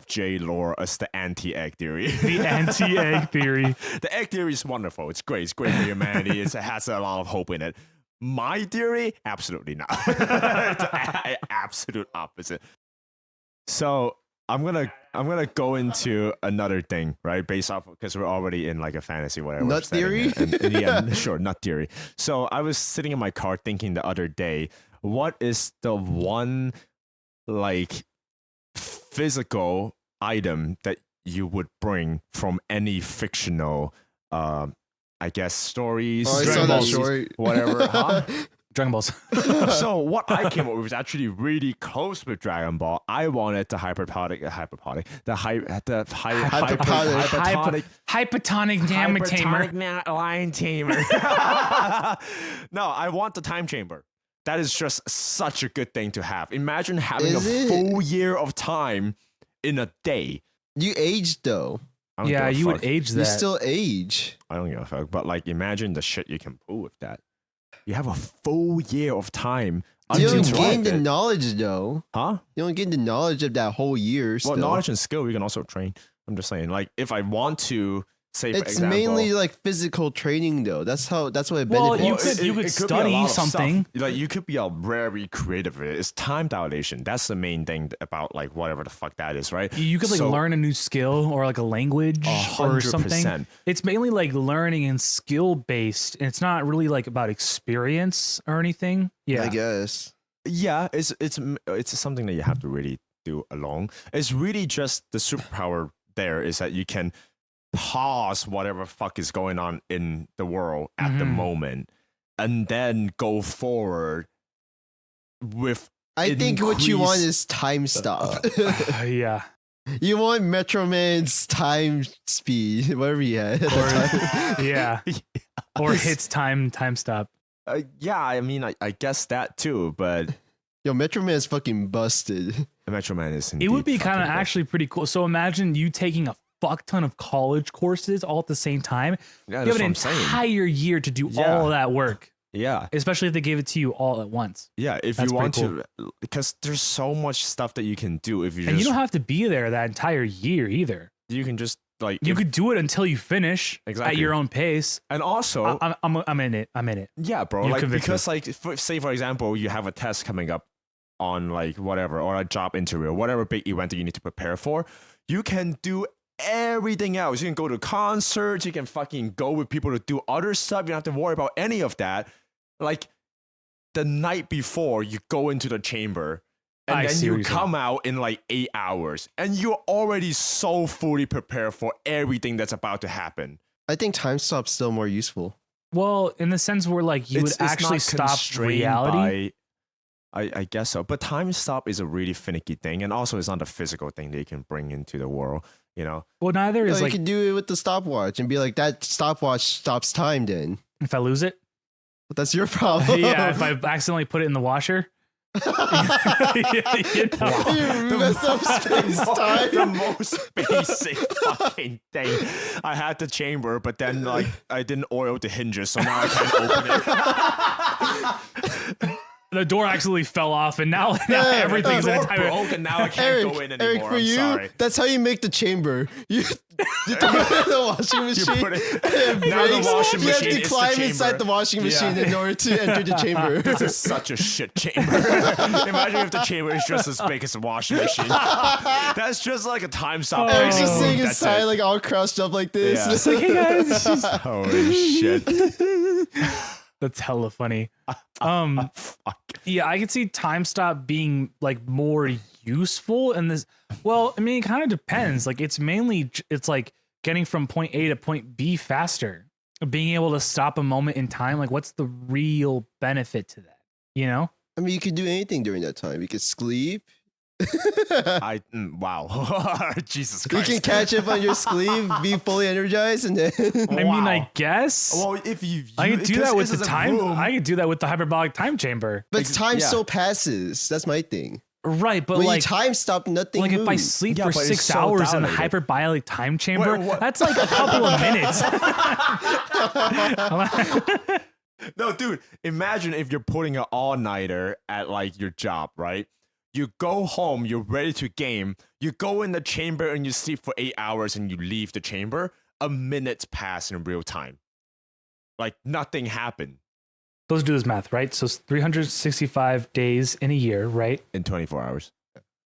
J lore as the anti-egg theory. The anti-egg theory. The egg theory is wonderful. It's great. It's great for humanity. It has a lot of hope in it. My theory, absolutely not. It's the absolute opposite. So I'm gonna go into another thing, right? Based off because we're already in like a fantasy whatever. Nut setting theory? here. And yeah, sure, nut theory. So I was sitting in my car thinking the other day, what is the one like physical item that you would bring from any fictional I guess stories, Oh, I saw Dragon that Ball Z, story. whatever, huh? Dragon Balls. So what I came up with was actually really close with Dragon Ball. I wanted the hypertonic, Hypotonic Namatamer. line tamer. No, I want the time chamber. That is just such a good thing to have. Imagine having full year of time in a day. You aged though. I don't Yeah, give a you would fuck. age that. You still age. I don't give a fuck. But like, imagine the shit you can pull with that. You have a full year of time. You don't gain uninterrupted. the knowledge though. Huh? You don't gain the knowledge of that whole year. Well, Still. knowledge and skill you can also train. I'm just saying, like, if I want to say, for It's example, mainly like physical training though. That's what it Well, benefits. you could be a study lot of something. stuff. Like, you could be a very creative. It's time dilation. That's the main thing about like whatever the fuck that is, right? You could like So- learn a new skill or like a language or something. 100%. It's mainly like learning and skill based, and it's not really like about experience or anything. Yeah, I guess. Yeah, it's something that you have to really do alone. It's really just the superpower there is that you can pause whatever fuck is going on in the world at the Mhm. moment and then go forward with I think what you want increase- is time stop. yeah. You want Metro Man's time speed, whatever he had. at the time. Yeah. Or hits time stop. yeah, I mean, I guess that too, but Yo, Metro Man's fucking busted. the Metro Man is It would be indeed kind of fucking actually pretty cool. So imagine you taking a fuck ton of college courses all at the same time. cool. Yeah, You that's have an what I'm saying. entire year to do Yeah. all of that work, Yeah, especially if they gave it to you all at once. yeah. If That's you want pretty to, because there's so much stuff that you can do. If you And just, you don't have to be there that entire year either. you can just like You if- could do it until you finish at Exactly. your own pace. and also I'm in it. I'm in it. yeah, bro. You Like convinced because like say for example, you have a test coming up on like whatever or a job interview, whatever big event that you need to prepare for. You can do everything else. You can go to concerts. You can fucking go with people to do other stuff. You don't have to worry about any of that. Like the night before, you go into the chamber. And I then see what you you're saying. come out in like 8 hours, and you're already so fully prepared for everything that's about to happen. I think time stop's still more useful. Well, in the sense where like you would actually not stop constrained reality. I guess so. But time stop is a really finicky thing, and also it's not a physical thing that you can bring into the world. You know, Well, neither No, is you like could do it with the stopwatch and be like, that stopwatch stops time then. if I lose it. But that's your problem. Yeah, if I accidentally put it in the washer. You know? You messed up space time. the most basic fucking thing. I had the chamber, but then like I didn't oil the hinges, so now I can't open it. The door accidentally fell off, and now everything's in a Door time. broke, and now I can't go in anymore. Eric, for I'm you, sorry. that's how you make the chamber. You throw it in the washing machine. put it- and it now the breaks. washing You machine have to is the climb chamber. inside the washing machine Yeah. in order to enter the chamber. This is such a shit chamber. Imagine if the chamber is just as big as a washing machine. That's just like a time stop. Eric's breaking just room. sitting That's inside, it. like all crouched up like this. Yeah. It's like, hey guys, it's just- Holy shit. that's hella funny. Fuck. Yeah, I could see time stop being like more useful in this. Well, I mean, it kind of depends. Like, it's mainly it's like getting from point A to point B faster. Being able to stop a moment in time. Like, what's the real benefit to that? You know? I mean, you could do anything during that time. You could sleep. Wow. Jesus You Christ. can catch up on your sleep, be fully energized, and then I mean, I Wow. guess Well, if you, I could do that with the this is a time. room- I could do that with the hyperbolic time chamber. but time yeah. still passes. That's my thing. Right, but When like. you time stop, nothing Like if I moves. sleep Yeah, for but it's 6 so hours in the dilated. hyperbolic time chamber, Wait, what? that's like a couple of minutes. No, dude, imagine if you're putting an all-nighter at like your job, right? You go home, you're ready to game, you go in the chamber and you sleep for 8 hours and you leave the chamber, a minute's pass in real time. Like nothing happened Let's do this math, right? So it's 365 days in a year, right? in 24 hours.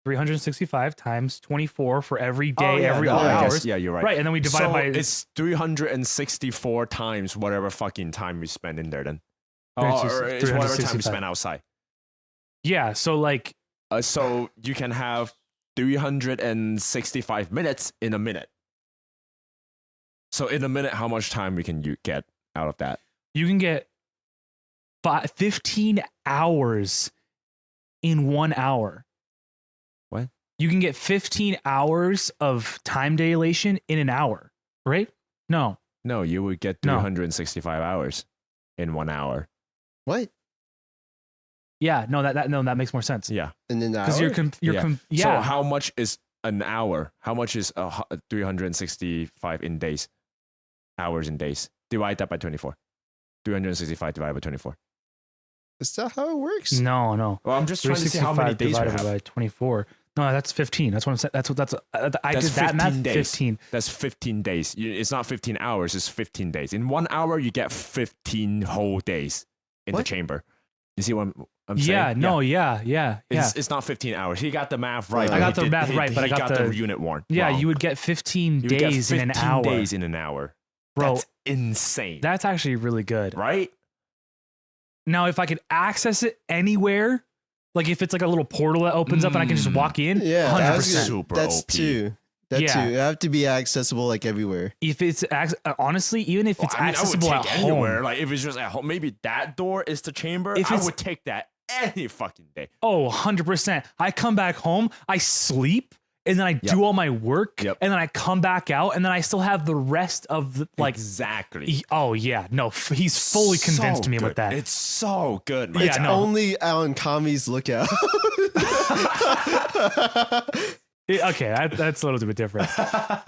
365 times 24 for every day, every no, all I guess- hours. yeah, you're right. Right, and then we divide so by it's 364 times whatever fucking time we spend in there then. Or it's whatever time we 365. spend outside. yeah. So like, So you can have 365 minutes in a minute. So in a minute, how much time we can you get out of that? you can get 15 hours in 1 hour. What? You can get 15 hours of time dilation in an hour, right? No. No, you would get No. 365 hours in 1 hour. What? Yeah, no, that makes more sense. Yeah. And then Because yeah. So how much is an hour? How much is 365 in days? Hours in days. Divide that by 24. 365 divided by 24. Is that how it works? No. Well, I'm just trying to see how many 365 days we divided have. by 24. No, that's 15. That's what I'm saying. I That's did that math. 15 days. 15. That's 15 days. It's not 15 hours, it's 15 days. In 1 hour, you get 15 whole days in the What? chamber. You see what I'm saying? Yeah, no, yeah. It's not 15 hours. He got the math right. I but got he the math right, but he I got the the- unit wrong. Yeah, wrong. you would get 15 You would get days in an 15 hour. days in an hour. Bro, That's insane. that's actually really good. right? Now, if I could access it anywhere, like if it's like a little portal that opens up and I can just walk in, Yeah, 100%. Super that's OP. too. That Yeah. too. It have to be accessible like everywhere. If it's honestly, even if it's I mean, accessible I at would take anywhere. home, Like if it's just at home, maybe that door is the chamber. If I it's- would take that any fucking day. oh, 100%. I come back home, I sleep, and then I do all my work, Yep. and then I come back out, and then I still have the rest of the, like, exactly. oh yeah, no, he's fully convinced So me good. with that. It's so good. Man. Yeah, It's no. only on Kami's lookout. Okay, that's a little bit different.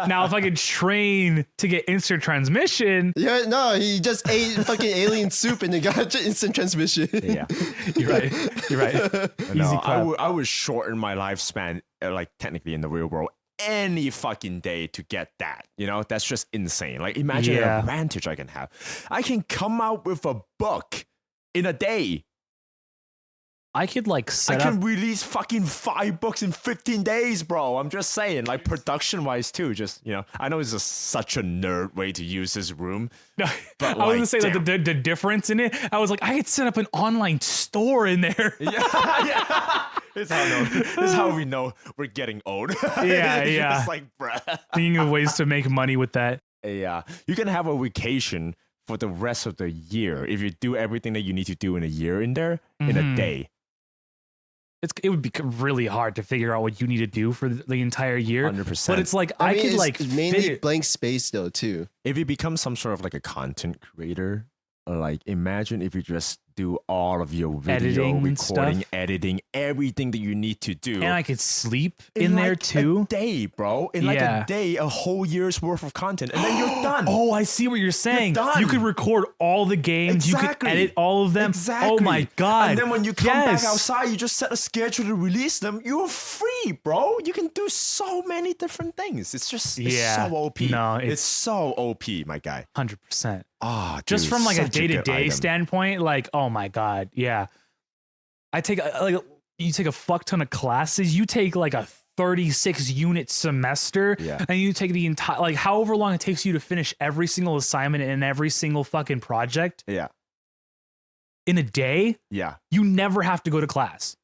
Now, if I could train to get instant transmission, Yeah, no, he just ate fucking alien soup and then got instant transmission. Yeah. you're right. You're right. Easy No, clap. I would shorten my lifespan, like technically in the real world, any fucking day to get that. You know, that's just insane. Like, imagine Yeah. the advantage I can have. I can come out with a book in a day. I could like I set can up. release fucking 5 books in 15 days, bro. I'm just saying, like production wise too. Just, you know, I know it's just such a nerd way to use this room. I But was gonna like, say like the difference in it. I was like, I could set up an online store in there. Yeah. It's how we know we're getting old. Yeah. It's like, bruh. Thinking of ways to make money with that. Yeah. You can have a vacation for the rest of the year if you do everything that you need to do in a year in there in a day. It would be really hard to figure out what you need to do for the entire year. 100%. But it's like I I mean, could it's like mainly fit it. blank space though too. If you become some sort of like a content creator, or like imagine if you just do all of your video Editing and recording, stuff. editing, everything that you need to do. And I could sleep in there like too. A day, bro. In like Yeah. a day, a whole year's worth of content, and then you're done. Oh, I see what you're saying. done. You could record all the games. You Exactly. could edit all of them. Exactly. Oh my god! And then when you come Yes. back outside, you just set a schedule to release them. You're free, bro. You can do so many different things. It's just it's Yeah. so OP. No, it's so OP, my guy. 100%. Ah, Just dude, from like a such day to good day item. standpoint, like oh my god, yeah. I take like you take a fuck ton of classes. You take like a 36 unit semester, Yeah. and you take the entire like however long it takes you to finish every single assignment and every single fucking project Yeah, in a day. yeah. You never have to go to class.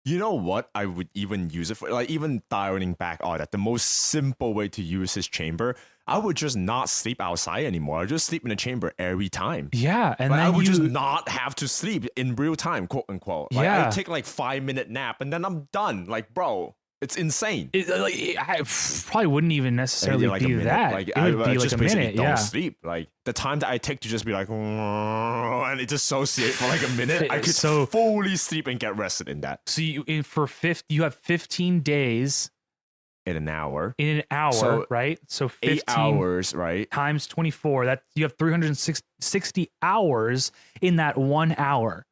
You know what? I would even use it for, like, even dialing back all that. The most simple way to use his chamber, I would just not sleep outside anymore. I just sleep in the chamber every time. Yeah, and Like, I then would you just not have to sleep in real time, quote unquote. Like, Yeah. I take like 5-minute nap and then I'm done. Like, bro, it's insane. I probably wouldn't even necessarily Like be a minute. that. Like, It I would be like just a basically minute. don't Yeah. sleep. Like the time that I take to just be like, and it dissociate for like a minute, I could So- fully sleep and get rested in that So you you have 15 days in an hour. in an hour, So, right? So 15 8 hours, right? times 24. That you have 360 hours in that 1 hour,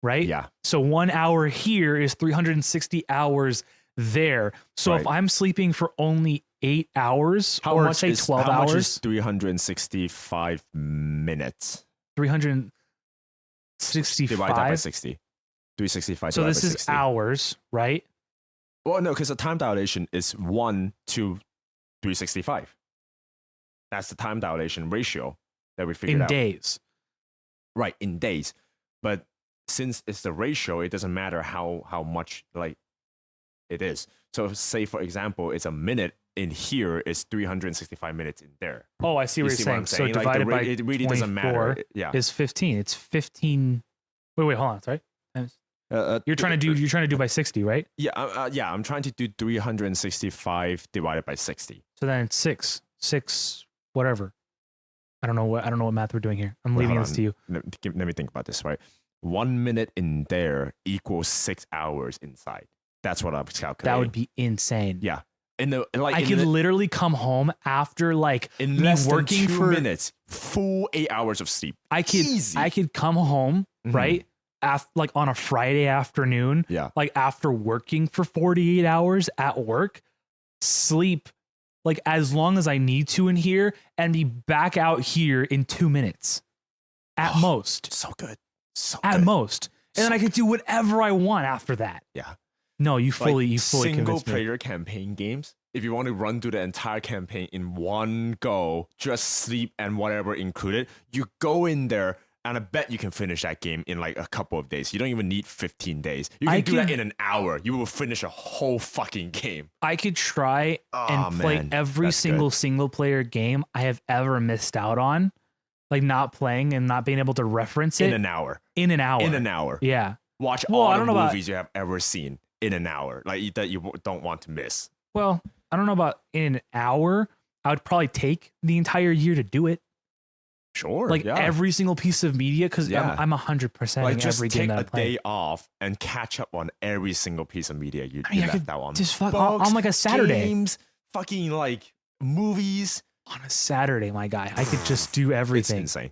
right? Yeah. So 1 hour here is 360 hours there. So if Right. I'm sleeping for only 8 hours, How or much say is 12 how much hours, is 365 minutes 365. divided by 60? 365 So divided this by is 60. hours, right? Well, no, because the time dilation is 1 to 365. That's the time dilation ratio that we figured In out. days. Right, in days. But since it's the ratio, it doesn't matter how much like it is. So say for example, it's a minute in here is 365 minutes in there. Oh, I see what You you're see what saying. I'm So saying? Like, divided by it really doesn't matter. 24 Yeah. is 15. It's 15. Wait, hold on. Sorry. You're trying to do by 60, right? Yeah, I'm trying to do 365 divided by 60. So then it's six, whatever. I don't know what math we're doing here. I'm leaving this to you. Let me think about this, right? 1 minute in there equals 6 hours inside. That's what I was calculating. That would be insane. Yeah. I could literally come home after in me less working than 2 for minutes, full 8 hours of sleep. Easy. I could come home, right? On a Friday afternoon, after working for 48 hours at work, sleep as long as I need to in here and be back out here in 2 minutes at most. So good. At most. And then I could do whatever I want after that. Yeah. No, you fully single player campaign games. If you want to run through the entire campaign in one go, just sleep and whatever included, you go in there and I bet you can finish that game in a couple of days. You don't even need 15 days. You can do that in an hour. You will finish a whole fucking game. I could try and play every single player game I have ever missed out on, not playing and not being able to reference it. In an hour. In an hour. In an hour. Yeah. Watch all the movies you have ever seen in an hour, that you don't want to miss. Well, I don't know about in an hour. I would probably take the entire year to do it. Sure. Every single piece of media, because I'm 100% in every game that I play. Just take a day off and catch up on every single piece of media you left out on. Just on a Saturday. Games, fucking movies. On a Saturday, my guy. I could just do everything. It's insane.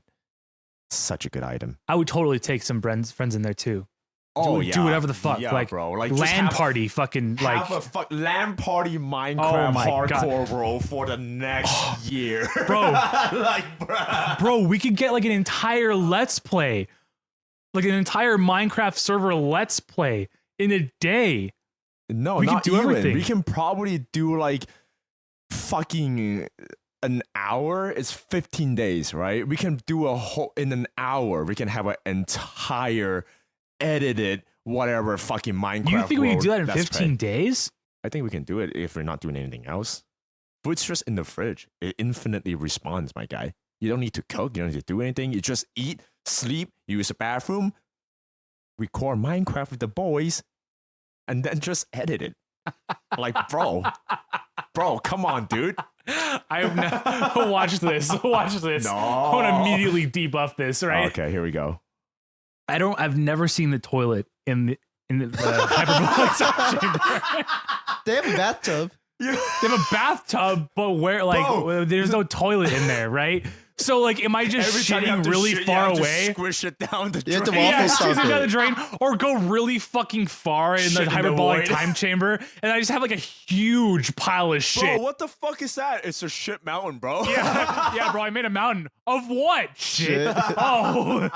Such a good item. I would totally take some friends in there too. Do whatever the fuck, bro. LAN party, fucking have a LAN party Minecraft hardcore, bro, for the next year, bro. Bro, we could get an entire Let's Play, an entire Minecraft server Let's Play in a day. No, we not can do even. everything. We can probably do fucking an hour. It's 15 days, right? We can do in an hour. We can have an entire edited whatever fucking Minecraft. You think we can do that in 15 days? I think we can do it if we're not doing anything else. Food's just in the fridge. It infinitely responds, my guy. You don't need to cook. You don't need to do anything. You just eat, sleep, use a bathroom, record Minecraft with the boys, and then just edit it. Bro, come on, dude. I've never watched this. Watch this. No. I want to immediately debuff this, right? Okay, here we go. I've never seen the toilet in the hyperbolic sound chamber. They have a bathtub. They have a bathtub, but where there's no toilet in there, right? So am I just shitting really far away? Squish it down the You drain. have to Squish it down the drain, or go really fucking far in the hyperbolic time chamber, and I just have a huge pile of shit. Bro, what the fuck is that? It's a shit mountain, bro. Yeah, bro. I made a mountain of what? Shit. Oh.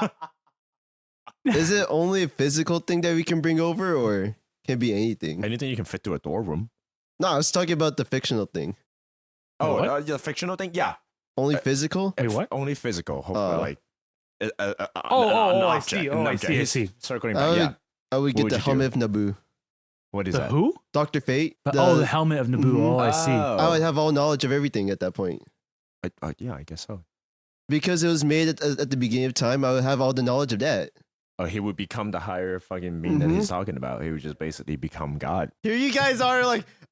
Is it only a physical thing that we can bring over, or can it be anything? Anything you can fit through a door room. No, I was talking about the fictional thing. Oh, the fictional thing? Yeah. Only physical? Wait, what? Only physical. Hopefully, I see. I see. Circling back. I would get would the you helmet of Naboo. What is The that? who? Dr. Fate. The helmet of Naboo. Mhm. Oh, I see. I would have all knowledge of everything at that point. Yeah, I guess so. Because it was made at the beginning of time, I would have all the knowledge of that. Oh, he would become the higher fucking being that he's talking about. He would just basically become God. Here you guys are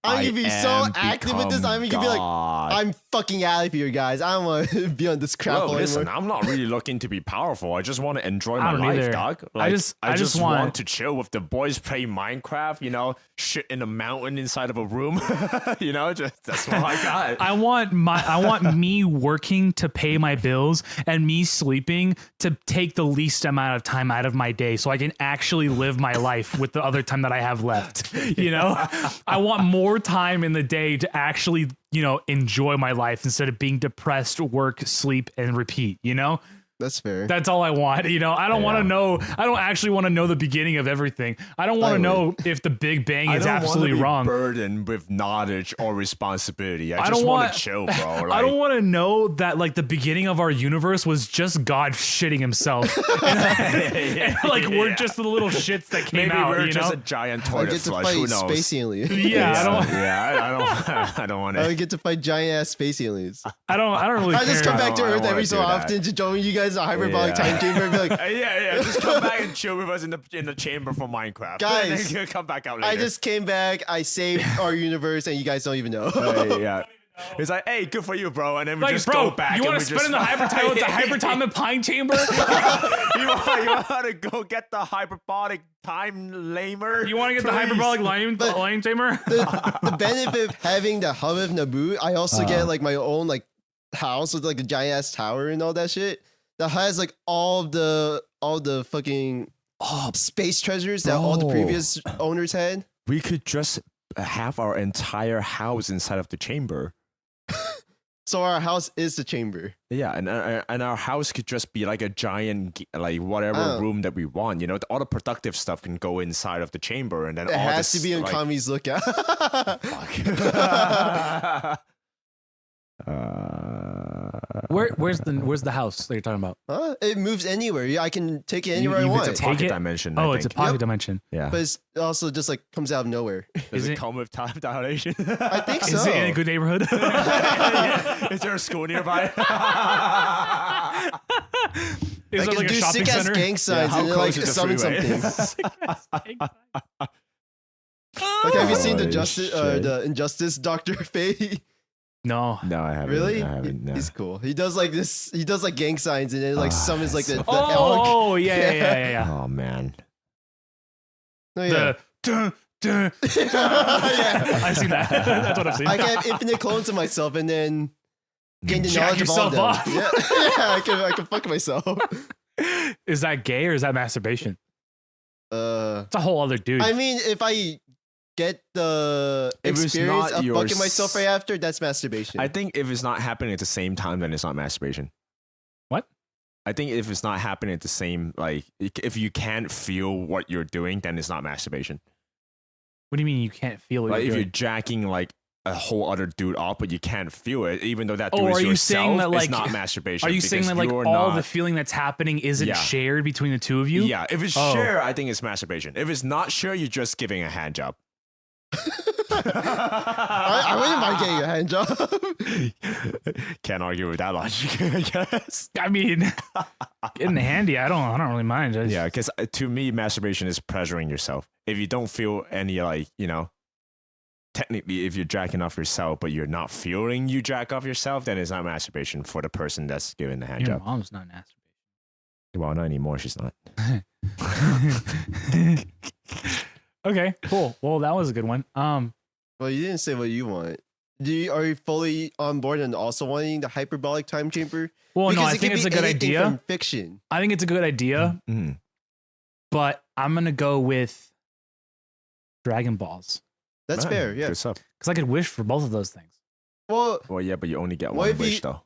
I'm gonna be so active with this. I'm gonna be I'm fucking out of here, guys. I don't want to be on this crap Bro, anymore. listen, I'm not really looking to be powerful. I just want to enjoy my don't life, either. dog. I just want to chill with the boys, play Minecraft, shit in a mountain inside of a room. That's what I got. I want me working to pay my bills and me sleeping to take the least amount of time out of my day so I can actually live my life with the other time that I have left. I want more time in the day to actually, enjoy my life instead of being depressed, work, sleep, and repeat, That's fair. That's all I want. You know, I don't want to know. I don't actually want to know the beginning of everything. I don't want to know if the Big Bang is absolutely wrong. Burdened with knowledge or responsibility. I just want to chill, bro. Like, I don't want to know that like the beginning of our universe was just God shitting himself. and, like we're just the little shits that came maybe out. we're you just know? a giant I toilet get to flush. fight Who knows? space aliens. Yeah, I don't want I to. get to fight giant ass space aliens. I don't really. I just care. come back to I don't Earth wanna every so do that. often to join you guys a hyperbolic time chamber and be like, Yeah. Just come back and chill with us in the chamber for Minecraft. Guys, And then come back out later. I just came back, I saved our universe, and you guys don't even know. Yeah. It's like, hey, good for you, bro. And then we Like, just bro, go back. you want to spend in the hypertime pine chamber? you want to go get the hyperbolic time lamer? You want to get the hyperbolic line chamber? The benefit of having the hub of Naboo, I also get like my own like house with like a giant ass tower and all that shit that has like all the fucking space treasures that all the previous owners had. We could just have our entire house inside of the chamber. So our house is the chamber. Yeah, and our house could just be like a giant, like whatever room that we want. You know, all the productive stuff can go inside of the chamber, and then It all has this, to be in like, Kami's lookout. Where's the house that you're talking about? It moves anywhere. Yeah, I can take it anywhere I It's want. a pocket Take it? dimension. Oh, I it's a think. pocket dimension. Yeah. But it's also just like comes out of nowhere. Does Is it it- come with time dilation? I think so. Is it in a good neighborhood? Is there a school nearby? Is Like, there like a do shopping sick ass center? gang signs how and then like close is the summon freeway? something. Like, have you seen the Holy Justice shit. the Injustice Dr. Fate? No. No, I haven't. Really? I haven't. No. He's cool. He does like this. He does like gang signs and then like summons like the elk. Oh, yeah. Oh man. Oh, yeah. The dun. Yeah. I've seen that. That's what I've seen. I can have infinite clones of myself and then gain the Jack knowledge of all of them. yourself off. Yeah, I can fuck myself. Is that gay or is that masturbation? It's a whole other dude. I mean, if I get the If it's experience not of your fucking myself right after, that's masturbation. I think if it's not happening at the same time, then it's not masturbation. What? I think if it's not happening at the same, like, if you can't feel what you're doing, then it's not masturbation. What do you mean you can't feel it? Like, if you're jacking like a whole other dude off, but you can't feel it, even though that dude Oh, is are you yourself, saying that, it's like- not masturbation. Are you saying that like you're all not- the feeling that's happening isn't Yeah. shared between the two of you? Yeah, if it's Oh. shared, I think it's masturbation. If it's not shared, you're just giving a hand job. I wouldn't mind getting a hand job. Can't argue with that logic, I guess. I mean, getting handy. I don't really mind. I just- Yeah, because to me, masturbation is pleasuring yourself. If you don't feel any, like, you know, technically, if you're jacking off yourself, but you're not feeling you jack off yourself, then it's not masturbation for the person that's giving the hand Your job. mom's not masturbation. Well, not anymore. She's not. Okay, cool. Well, that was a good one. Well, you didn't say what you want. Are you fully on board and also wanting the hyperbolic time chamber? Well, no, Because I it think could it's a be good anything idea. From fiction. I think it's a good idea, Mhm. but I'm gonna go with Dragon Balls That's Right, fair. Yeah. Good stuff. because I could wish for both of those things. Well, Well, yeah, but you only get What one if wish, you- though.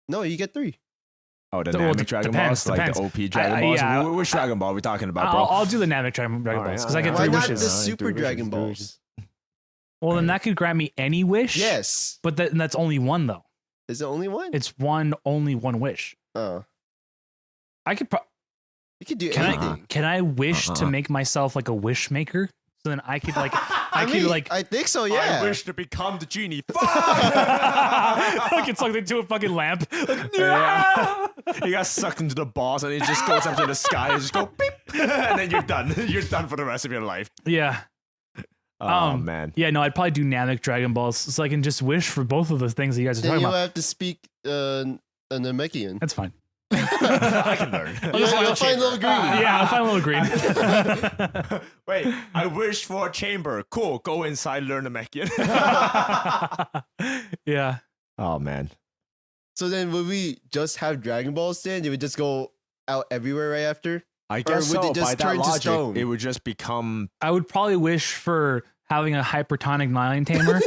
no, you get 3. Oh, the Well, Namek Dragon depends, Balls? Like depends. the OP Dragon Balls? yeah. Which Dragon Ball are we talking about, bro? I'll do the Namek Dragon Alright, Balls because I get alright. Why 3 not wishes. the Alright, Super 3 wishes, Dragon 3 Balls? wishes. Well, then that could grant me any wish. Yes. but that's only one though. Is it only one? It's only one wish. Oh, I could. you could do Can anything. Can I wish to Uh-uh. make myself like a wish maker? So then I could like I could mean, like I think so. Yeah. I wish to become the genie. like it's like they do a fucking lamp. Like, Yeah. He got sucked into the balls and it just goes up to the sky and just go beep. And then you're done. You're done for the rest of your life. yeah. Oh, man. Yeah, no, I'd probably do Namek Dragon Balls so I can just wish for both of those things that you guys are Then talking you'll about. have to speak a Namekian. That's fine. I can learn. You'll find little green. Yeah, I'll find a little green. Wait, I wish for a chamber. Cool. Go inside, learn the Mechian. Yeah. Oh, man. So then, would we just have Dragon Balls then? They would just go out everywhere right after? I guess would so. they just By that turn to logic, stone? it would just become... I would probably wish for having a hypertonic lion tamer.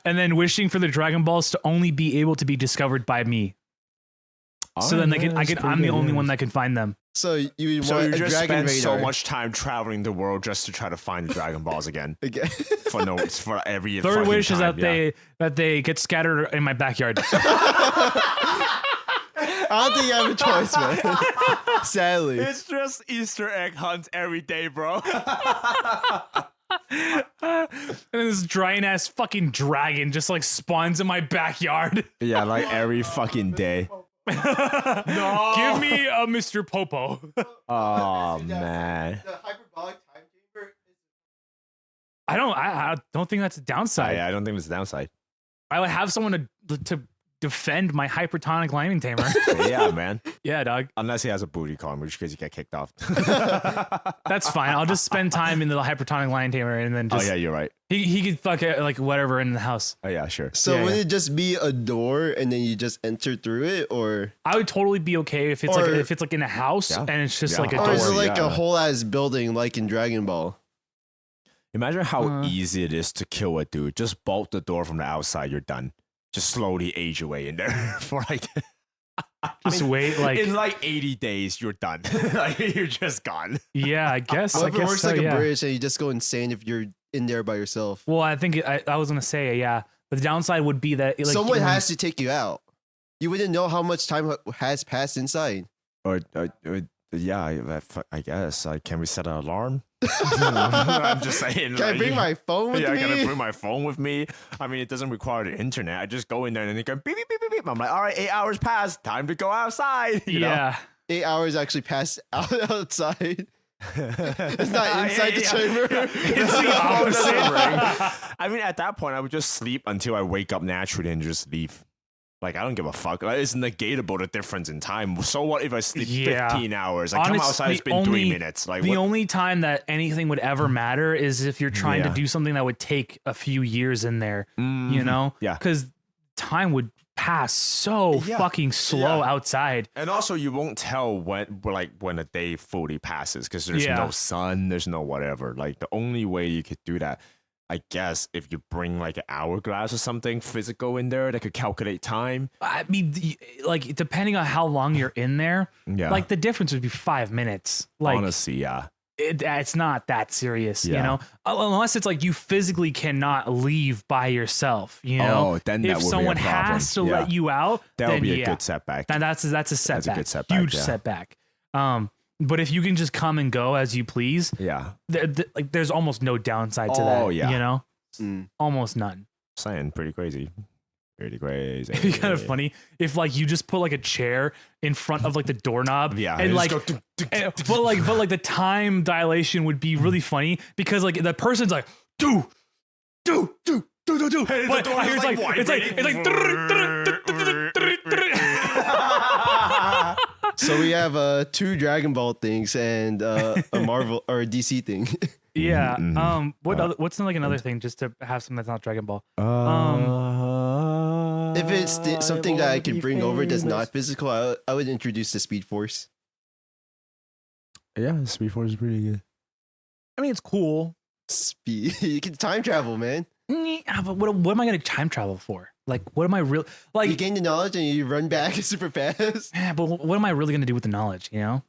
and then wishing for the Dragon Balls to only be able to be discovered by me. So then I'm the only one that can find them. So you So want you a just dragon spend so radar. much time traveling the world just to try to find the Dragon Balls again. Again. for every Third fucking wish is time, that they get scattered in my backyard. I don't think you have a choice, man. Sadly. It's just Easter egg hunts every day, bro. And this giant ass fucking dragon just like spawns in my backyard. Yeah, like every fucking day. No. Give me a Mr. Popo. Oh man. The hyperbolic time chamber I don't think that's a downside. I don't think it's a downside. I would have someone to defend my hypertonic lightning tamer. Yeah, man. Yeah, dog. Unless he has a booty call, in which case you get kicked off. That's fine. I'll just spend time in the hypertonic lightning tamer and then just Oh yeah, you're right. he could fuck it, like whatever in the house. Oh yeah, sure. So Yeah, would yeah. it just be a door and then you just enter through it, or I would totally be okay if it's like in a house Yeah. and it's just Yeah. like a or door. is it like yeah. a whole ass building like in Dragon Ball? Imagine how Uh. easy it is to kill a dude. Just bolt the door from the outside, you're done. Just slowly age your way in there for like Just wait, like in like 80 days, you're done. Like you're just gone. yeah, I guess. What I if it guess works so, like yeah. a bridge and you just go insane if you're in there by yourself? Well, I think I was gonna say yeah. The downside would be that like, Someone has to take you out. You wouldn't know how much time has passed inside. Or yeah, I guess. Can we set an alarm? I'm just saying. Can I bring my phone with yeah, me? can I bring my phone with me? I mean, it doesn't require the internet. I just go in there and it goes beep, beep, beep, beep, beep. I'm like, all right, 8 hours passed. Time to go outside. You know? yeah. 8 hours actually passed outside. It's not inside the Yeah. chamber. It's the opposite. I mean, at that point, I would just sleep until I wake up naturally and just leave. Like, I don't give a fuck. Like, it's negatable the difference in time. So what if I sleep Yeah. 15 hours? I come Honest- outside, it's the been 3 only- minutes. Like, The what? only time that anything would ever matter is if you're trying to Yeah. do something that would take a few years in there, you Mhm. know? Yeah. Because time would pass so Yeah. fucking slow Yeah. outside. And also, you won't tell when a day fully passes because there's Yeah. no sun, there's no whatever. Like, the only way you could do that, I guess, if you bring like an hourglass or something physical in there that could calculate time. I mean, like, depending on how long you're in there, Yeah. like, the difference would be 5 minutes. Like, honestly, yeah. it's not that serious, you Yeah. know? Unless it's like you physically cannot leave by yourself, you know? Oh, then that if would be a someone problem. has to Yeah. let you out, That then would be a yeah. good setback. That's a setback. good setback, Huge yeah. setback. But if you can just come and go as you please, Yeah. like there's almost no downside to Oh, that. yeah. You know, Mm. almost none. Saying pretty crazy. Pretty crazy. It'd be kind of funny if like you just put like a chair in front of like the doorknob, Yeah. and just like, go tuk, tuk, tuk, tuk. but like the time dilation would be really funny because like the person's like do. And But the door I hear is, So we have 2 Dragon Ball things and a Marvel or a DC thing. yeah. Mhm. What's like another thing just to have something that's not Dragon Ball? If it's something that I can bring over that's not physical, I would introduce the Speed Force. Yeah, Speed Force is pretty good. I mean, it's cool. Speed, you can time travel, man. Yeah, but what am I gonna time travel for? Like, what am I real You like? gain the knowledge and you run back super fast. Yeah, but what am I really gonna do with the knowledge? You know,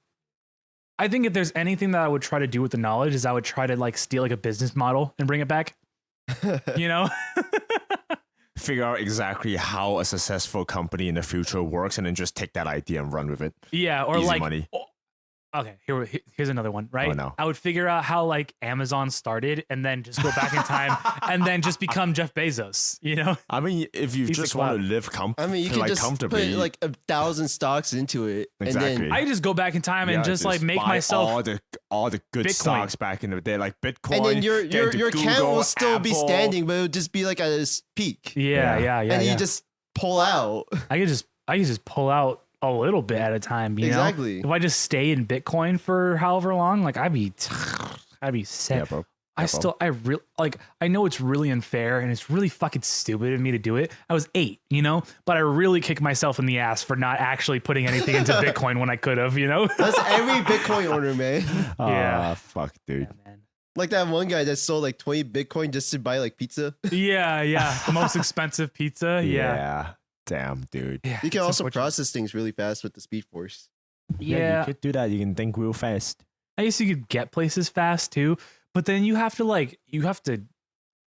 I think if there's anything that I would try to do with the knowledge is I would try to like steal like a business model and bring it back. You know, Figure out exactly how a successful company in the future works and then just take that idea and run with it. yeah, or Easy like. money. Okay, here's another one, right? Oh, no. I would figure out how like Amazon started and then just go back in time and then just become Jeff Bezos, you know? I mean, if you He's just the want to clown. live I mean, you can like just comfortably, put like 1,000 stocks into it, Exactly. and then I just go back in time and yeah, just like make buy myself. all the good Bitcoin. stocks back in the day, like Bitcoin. and then get your into account Google, will still be Apple. standing, but it would just be like at its peak. Yeah. and you just pull out. I could just pull out a little bit at a time. You Exactly. know? If I just stay in Bitcoin for however long, like I'd be set. Yeah, bro. I know it's really unfair and it's really fucking stupid of me to do it. I was 8, you know, but I really kick myself in the ass for not actually putting anything into Bitcoin when I could have, you know? That's every Bitcoin owner, man. Yeah. Fuck, dude. Yeah, man. Like that one guy that sold like 20 Bitcoin just to buy like pizza. Yeah. The most expensive pizza. Yeah. Damn, dude. Yeah, You can it's also unfortunate. process things really fast with the Speed Force. Yeah, you could do that. You can think real fast. I guess you could get places fast too, but then you have to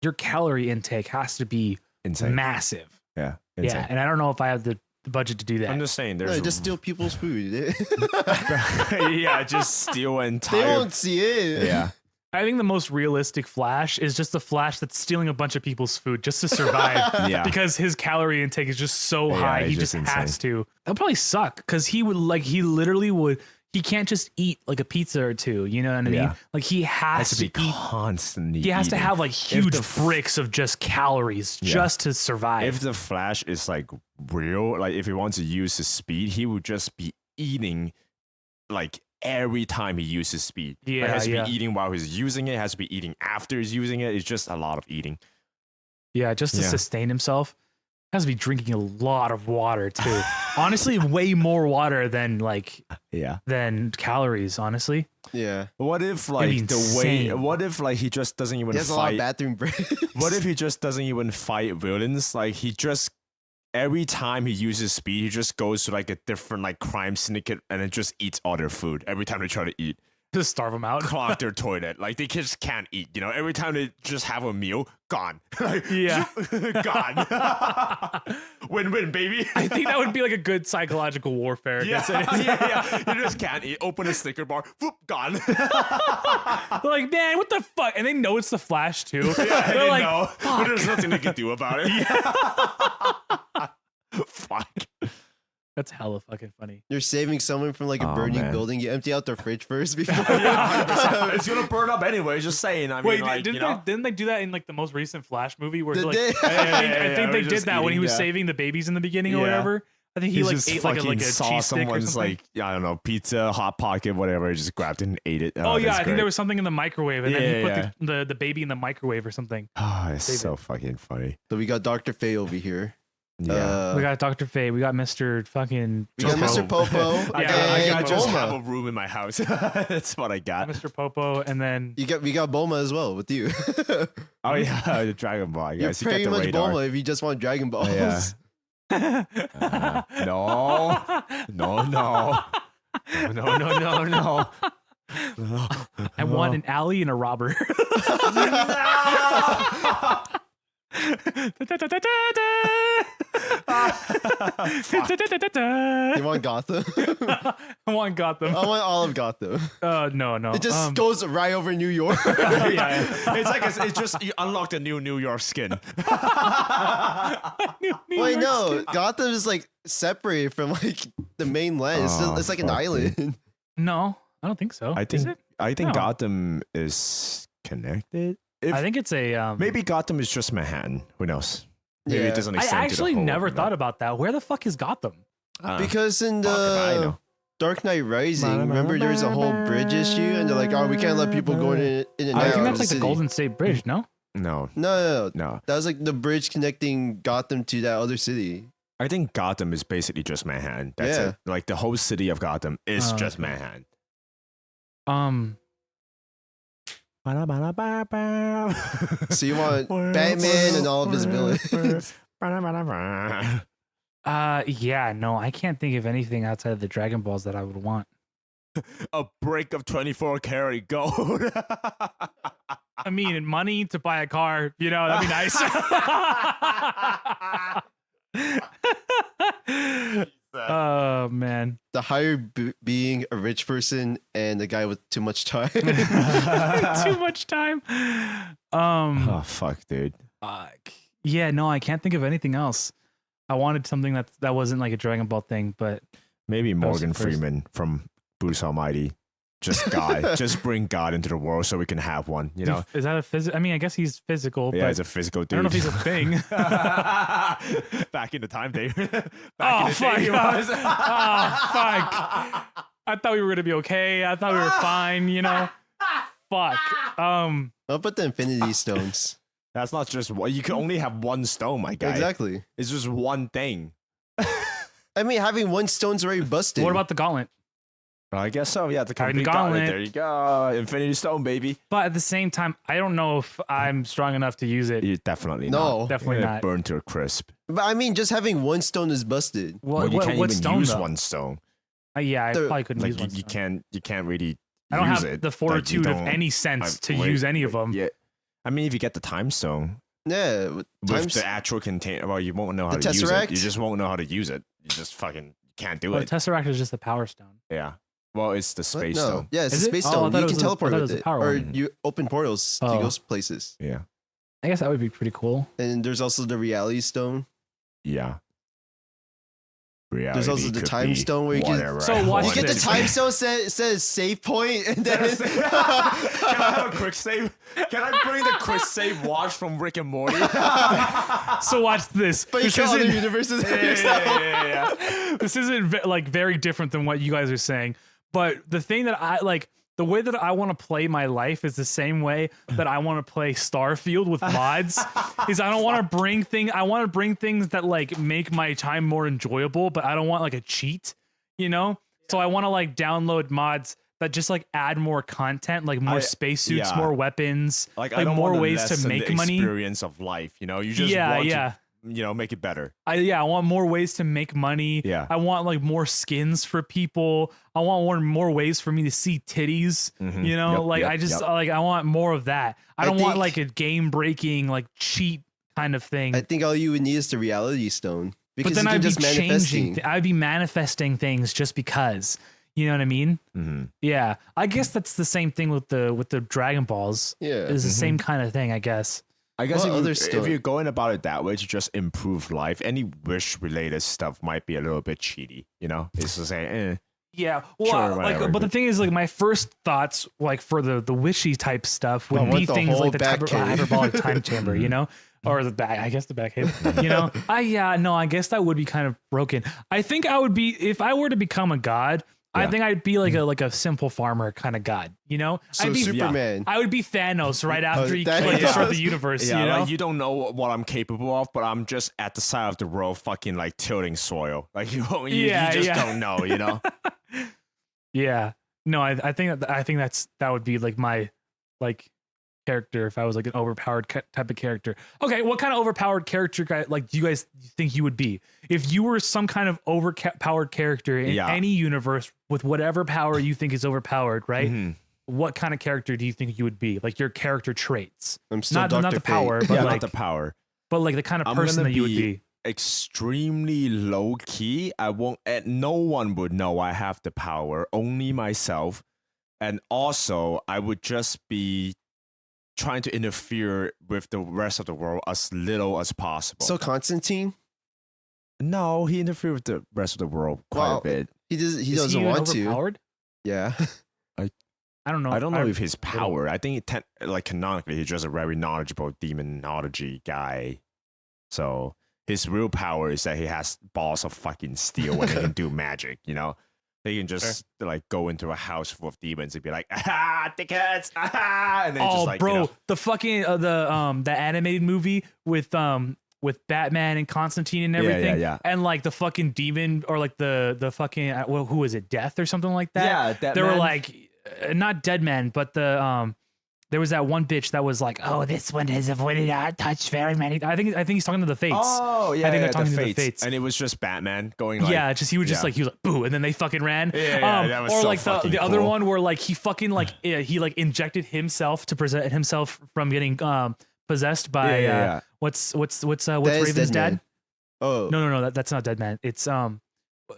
your calorie intake has to be Insane. massive. Yeah. Yeah, Insane. and I don't know if I have the budget to do that. I'm just saying, No, there's just steal people's food. yeah, just steal They entire. won't see it. Yeah, I think the most realistic Flash is just the Flash that's stealing a bunch of people's food just to survive. yeah. Because his calorie intake is just so Yeah, high, it's he just just has insane. to. That'll probably suck because he literally would. He can't just eat like a pizza or two. You know what I mean? Yeah. Like he has has to be eat. constantly. He has to eating. have like huge the f- bricks of just calories Yeah. just to survive. If the Flash is like real, like if he wants to use his speed, he would just be eating like every time he uses speed. Like, Yeah, he has to yeah. be eating while he's using it. Has to be eating after he's using it. It's just a lot of eating. Yeah, just to Yeah. sustain himself. Has to be drinking a lot of water too. Honestly, way more water than Yeah. calories, honestly. Yeah. What if be like the way? insane. What if like he just doesn't even He has a lot of fight? bathroom breaks. What if he just doesn't even fight villains? Like he just every time he uses speed, he just goes to like a different like crime syndicate and it just eats all their food every time they try to eat. Just starve them out. Clog their toilet. Like they just can't eat. You know, every time they just have a meal, gone. Like, Yeah. gone. Win-win, baby. I think that would be like a good psychological warfare. Yeah, That's it. yeah. You just can't eat. Open a Snicker bar. Whoop, gone. They're like, man, what the fuck? And they know it's the Flash too. They're They like, know, but there's nothing they can do about it. Fuck. that's hella fucking funny. You're saving someone from like a Oh, burning man. building. You empty out their fridge first before. Yeah, 100%. It's gonna burn up anyway. Just saying. I mean, Wait, like, didn't, you know, didn't they do that in like the most recent Flash movie where Did like they? I think we're they did just that when he eating, was yeah. saving the babies in the beginning or Yeah. whatever. I think he He like just ate like a fucking cheese saw stick or someone's something. like I don't know pizza, hot pocket, whatever. He just grabbed it and ate it. Oh yeah, that's I think great. there was something in the microwave, and then he Yeah, put the baby in the microwave or something. Oh, it's Save so fucking funny. So we got Dr. Faye over here. Yeah. We got Dr. Fate. We got Mr. fucking We got Mr. Popo. Yeah, I and just have Bulma. a room in my house. That's what I got. Mr. Popo, and then We got Bulma as well with you. Oh yeah, the Dragon Ball. I You're guess you got pretty the much radar. Bulma if you just want Dragon Balls. yeah. No, no. I want an alley and a robber. You want Gotham? I want Gotham. I want all of Gotham. No. It just goes right over New York. yeah, it's like it's just you unlocked a New York skin. Wait, no. Gotham is like separated from like the mainland. It's like an fuck, island. No, I don't think so. I Is think it? I think No. Gotham is connected. If I think it's a. maybe Gotham is just Manhattan. Who knows? Maybe Yeah. it doesn't I extend to the actually whole, never you know. thought about that. Where the fuck is Gotham? Because in Fuck if I the know. Dark Knight Rising, remember there was a whole bridge issue, and they're like, "Oh, we can't let people go in and I out." think of that's like the city." Golden State Bridge. No. No, No. That was like the bridge connecting Gotham to that other city. I think Gotham is basically just Manhattan. That's Yeah. it. Like the whole city of Gotham is Oh, just okay. Manhattan. So you want Batman and all of his villains. Yeah, no, I can't think of anything outside of the Dragon Balls that I would want. A brick of 24 karat gold. I mean, and money to buy a car, you know, that'd be nice. Oh man, The higher being a rich person and a guy with too much time. too much time. Oh fuck, dude. Yeah, no, I can't think of anything else. I wanted something that wasn't like a Dragon Ball thing, but Maybe was Morgan the first- Freeman from Bruce Almighty. Just God. Just bring God into the world so we can have one, you know? is that a physical? I mean, I guess he's physical. Yeah, but it's a physical I dude. don't know if he's a thing. Back in the time, Dave. Back Oh in the fuck! day, he Oh was. fuck! I thought we were gonna be okay. I thought we were fine. You know? Fuck. I'll put the Infinity Stones. That's not just one. You can only have one stone, my guy. Exactly. It's just one thing. I mean, having one stone's already busted. What about the gauntlet? I guess so. Yeah, the Titan complete Gauntlet. gauntlet. There you go. Infinity Stone, baby. But at the same time, I don't know if I'm strong enough to use it. You definitely No. not. Definitely Yeah, not. Burn to a crisp. But I mean, just having one stone is busted. Well, you can't what even stone use though? one stone. Yeah, I The- probably couldn't Like use one. you stone. can't really. I don't use have it. the Like, you fortitude of don't- any sense to wait, use any of wait, them. Yeah, I mean, if you get the time stone Yeah. with Times, the actual container, well, you won't know how The to use it. Tesseract? You just won't know how to use it. You just fucking can't do Well, it. Tesseract is just a power stone. Yeah. Well, it's the what? space No. stone. Yeah, it's Is a it? space Oh, I stone. thought You it can was teleport I thought it with was a it. power Or one. you open portals to Oh. those places. Yeah. I guess that would be pretty cool. And there's also the reality stone. Yeah. There's also Reality the could time be stone where you can- whatever So I watch want You get it the this. to time be. stone says save point, and then Can I have a quick save? Can I bring the quick save watch from Rick and Morty? So watch this. but you This kill other isn't, universes. yeah. this isn't like very different than what you guys are saying. But the thing that I like, the way that I want to play my life is the same way that I want to play Starfield with mods. Is I don't want to bring I want to bring things that like make my time more enjoyable, but I don't want like a cheat, you know? So I want to like download mods that just like add more content, like more spacesuits, yeah. more weapons, Like, like I don't more want ways to lessen make the money. experience of life, you know? You just Yeah, want yeah. to, make it better. I want more ways to make money. Yeah. I want like more skins for people. I want more ways for me to see titties. Mhm. You know, Yep, like yep, I just yep. like I want more of that. I don't want think- like a game breaking like cheat kind of thing. I think all you would need is the reality stone because but then you can I'd be just manifesting. changing. I'd be manifesting things just because. You know what I mean? Mm-hmm. Yeah. I guess that's the same thing with the Dragon Balls. Yeah. It's the same kind of thing, I guess. I guess What if, other you, stuff? if you're going about it that way to just improve life, any wish-related stuff might be a little bit cheaty, you know? It's to say, Yeah, well, Sure, whatever, but the but- thing is, like, my first thoughts, like, for the wishy type stuff would I be want the things whole like the Batcave. hyperbolic time chamber, you know, or the back. I guess the Batcave, you know. I guess that would be kind of broken. I think I would be if I were to become a god. I Yeah. think I'd be like a simple farmer kind of god, you know. So I'd be, Superman. I would be Thanos right after he that- like, yeah. destroyed the universe, yeah, you know. like you don't know what I'm capable of, but I'm just at the side of the road fucking like tilting soil. Like you just don't know, you know? Yeah. No, I think that would be like my like character if I was like an overpowered type of character. Okay, what kind of overpowered character like do you guys think you would be if you were some kind of overpowered character in Yeah. any universe with whatever power you think is overpowered, right? Mhm. What kind of character do you think you would be? Like your character traits, I'm still not Dr. the Fate. power, but Yeah, like not the power. but like the kind of I'm person gonna that you would be- be. Extremely low key. I won't. And no one would know I have the power. Only myself. And also, I would just be trying to interfere with the rest of the world as little as possible. So Constantine, no, he interfered with the rest of the world quite Wow. a bit. he Is doesn't even want to. overpowered? Yeah. I don't know. I don't know if his power. I think like canonically, he's just a very knowledgeable demonology guy. So his real power is that he has balls of fucking steel and he can do magic. You know, he can just like go into a house full of demons and be like, "Ah, dickheads, ah!" And then Oh, just like, bro, you know, the fucking the animated movie with Batman and Constantine and Yeah, yeah, everything, yeah. and like the fucking demon or like the fucking well, who was it, Death or something like that? Yeah, Dead they were Man. like not Dead Man, but the there was that one bitch that was like, oh, this one has avoided our touch very many. I think he's talking to the Fates. oh yeah, I think yeah, they're talking to the Fates. Fates. And it was just Batman going like, Yeah, just he was just yeah. like he was like boo, and then they fucking ran. Yeah, that was or so like fucking the other cool. one where like he fucking like he like injected himself to present himself from getting possessed by Yeah. what's That is Raven's Dead dad? Man. Oh, No, that's not Dead Man. It's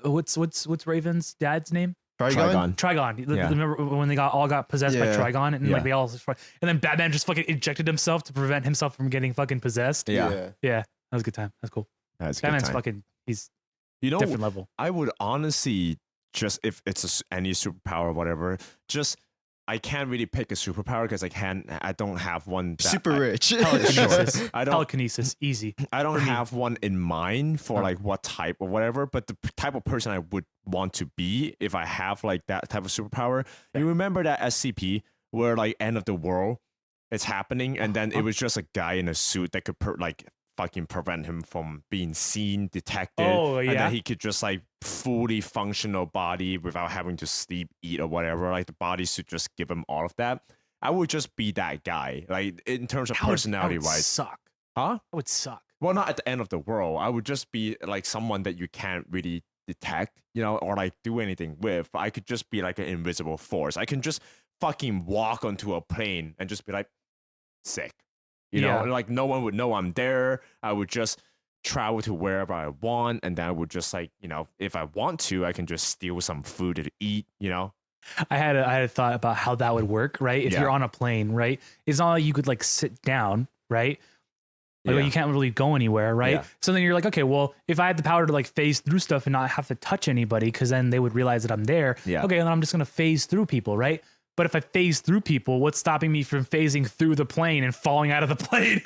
what's Raven's dad's name? Trigon. Trigon. Trigon. Yeah. Remember when they all got possessed by Yeah. Trigon and Yeah. like they all and then Batman just fucking injected himself to prevent himself from getting fucking possessed. Yeah, Yeah, that was a good time. That's cool. that's a good Batman's time. fucking he's You know, different level. I would honestly just if it's any superpower or whatever, just I can't really pick a superpower because I don't have one. That Super I, rich. Telekinesis. I don't Telekinesis, easy. I don't for me. have one in mind for Oh. like what type or whatever, but the type of person I would want to be if I have like that type of superpower. You remember that SCP where like end of the world is happening and then it was just a guy in a suit that could like fucking prevent him from being seen, detected. Oh, And yeah. then he could just like fully functional body without having to sleep, eat, or whatever. Like the body should just give him all of that. I would just be that guy, like in terms of personality wise. Suck. Huh? That would suck. Well, not at the end of the world. I would just be like someone that you can't really detect, or like do anything with. I could just be like an invisible force. I can just fucking walk onto a plane and just be like sick. Yeah. Like no one would know I'm there. I would just travel to wherever I want, and then I would just like, if I want to, I can just steal some food to eat, I had a thought about how that would work, right? If Yeah. you're on a plane, right? It's not like you could like sit down, right? Like Yeah. you can't really go anywhere, right? Yeah. So then you're like, okay, well, if I had the power to like phase through stuff and not have to touch anybody, because then they would realize that I'm there. Yeah. Okay, then I'm just gonna phase through people, right? But if I phase through people, what's stopping me from phasing through the plane and falling out of the plane?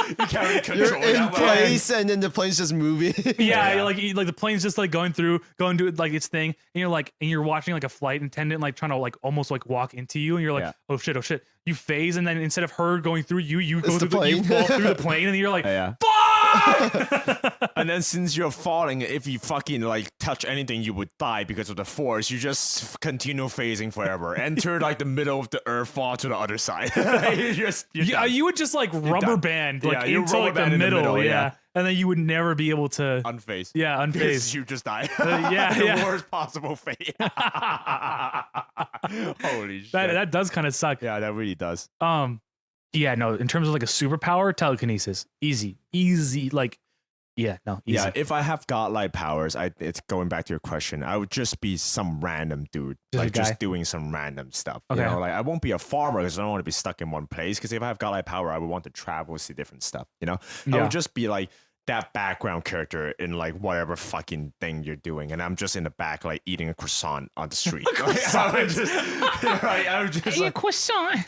You can't really control You're in that way. place, and then the plane's just moving. Yeah, Yeah. like the plane's just like going do like its thing, and you're watching like a flight attendant like trying to like almost like walk into you, and you're like, Yeah. oh shit, you phase, and then instead of her going through you, you go It's the through you plane. fall through the plane, and you're like, Yeah. fuck! And then since you're falling, if you fucking like touch anything, you would die because of the force. You just continue phasing forever. Enter like the middle of the earth, fall to the other side. you're Yeah, done. you would just like rubber done. band Yeah, like you into rubber like the band in the middle, middle, yeah. yeah. And then you would never be able to, unfazed. yeah, Because unfazed. you just die. yeah, the yeah. worst possible fate. Holy shit. That does kind of suck. Yeah, that really does. Yeah, no, in terms of like a superpower, telekinesis, easy, like, yeah, no, easy. Yeah, if I have godlike powers, it's going back to your question. I would just be some random dude, Just a like guy. just doing some random stuff. Okay. Like I won't be a farmer because I don't want to be stuck in one place. Because if I have godlike power, I would want to travel, see different stuff. I Yeah. would just be like that background character in like whatever fucking thing you're doing, and I'm just in the back like eating a croissant on the street. I would just like, croissant.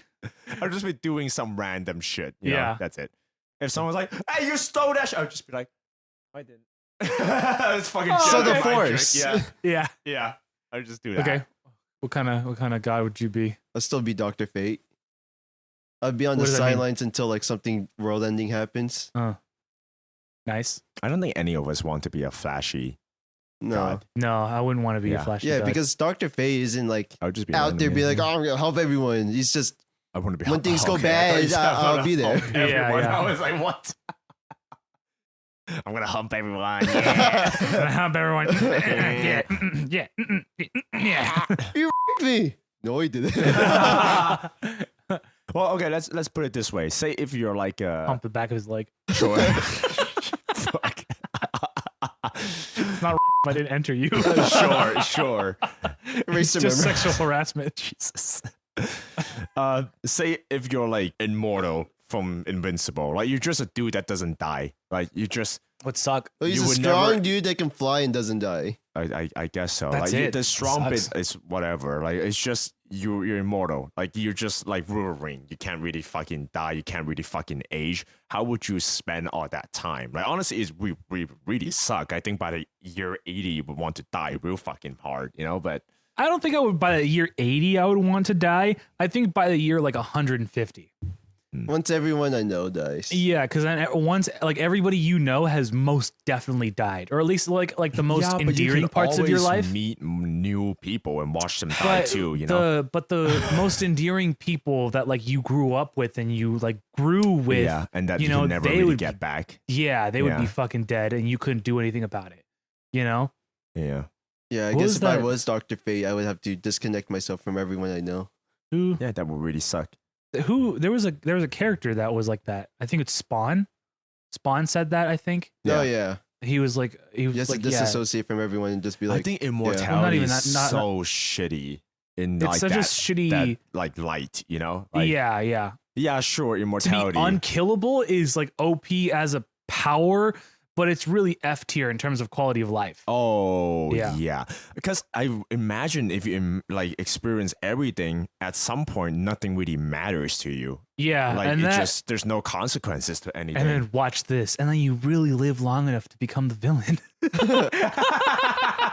I'd just be doing some random shit. Yeah. That's it. If someone's like, "Hey, you stole that," I would just be like, "I didn't." It's fucking. So the mind trick. force. Yeah, Yeah. yeah. I would just do that. Okay. What kind of guy would you be? I'll still be Dr. Fate. I'd be on the What does that mean? sidelines until like something world ending happens. Nice. I don't think any of us want to be a flashy. No. God. No, I wouldn't want to be Yeah. a flashy. Yeah, guy. because Dr. Fate isn't like I would just be out there random, be yeah. like, oh, I'm gonna help everyone. He's just I want to be. when things go okay, I thought you bad, said I I'll wanna be there. hump Yeah, everyone. yeah. I was like, what? I'm gonna hump everyone. Yeah. Hump everyone. Yeah, yeah, yeah. you me. No, he didn't. Well, okay. Let's put it this way. Say if you're like Hump the back of his leg. sure. Fuck. It's not if I didn't enter you. Sure. Erase the Just memory. sexual harassment. Jesus. Say if you're like immortal from Invincible, like you're just a dude that doesn't die. Like you just, Would suck. Oh, he's You a would strong never- dude that can fly and doesn't die. I guess so. That's like it. the strong Sucks. bit is whatever. Like it's just you're immortal. Like you're just like Wolverine. You can't really fucking die. You can't really fucking age. How would you spend all that time? Like honestly, we really suck. I think by the year 80, you would want to die real fucking hard. But. I don't think I would by the year 80 I would want to die. I think by the year like 150. Once everyone I know dies. Yeah, because then once like everybody you know has most definitely died, or at least like the most Yeah, but you endearing can parts of your always life. Meet new people and watch them die too. The most endearing people that like you grew up with and you like grew with, Yeah, and that you you know, can never they really would get back. yeah, they would be Yeah. fucking dead and you couldn't do anything about it. You know? Yeah. Yeah, I What guess was if I that? was Dr. Fate, I would have to disconnect myself from everyone I know. Who Yeah, that would really suck. there was a character that was like that. I think it's Spawn. Spawn said that, I think. Oh yeah. He was like You have to yeah. disassociate from everyone and just be like, I think immortality Well, not even is that- not- so shitty in It's like such a that, shitty that like light, Like, yeah. Yeah, sure, To be immortality. unkillable is like OP as a power, but it's really F tier in terms of quality of life. Oh Yeah. yeah. Because I imagine if you like experience everything, at some point nothing really matters to you. Yeah, Like and it that, just there's no consequences to anything. and then watch this, and then you really live long enough to become the villain.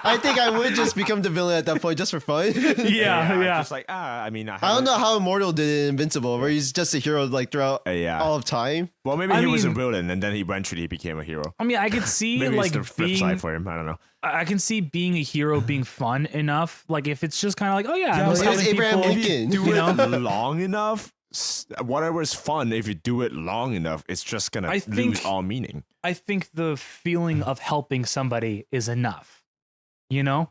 I think I would just become the villain at that point just for fun. Yeah. Just like I mean, I don't know how Immortal did it in Invincible, where he's just a hero like throughout Yeah. all of time. Well, maybe I he was a mean- villain, and then eventually he became a hero. I mean, I could see Maybe like it's the flip being. side for him. I don't know. I can see being a hero being fun enough. Like if it's just kind of like, oh yeah, I'm it just was helping Abraham people. Lincoln. Do You it know? long enough. Whatever is fun, if you do it long enough, it's just gonna I lose think- all meaning. I think the feeling of helping somebody is enough. You know?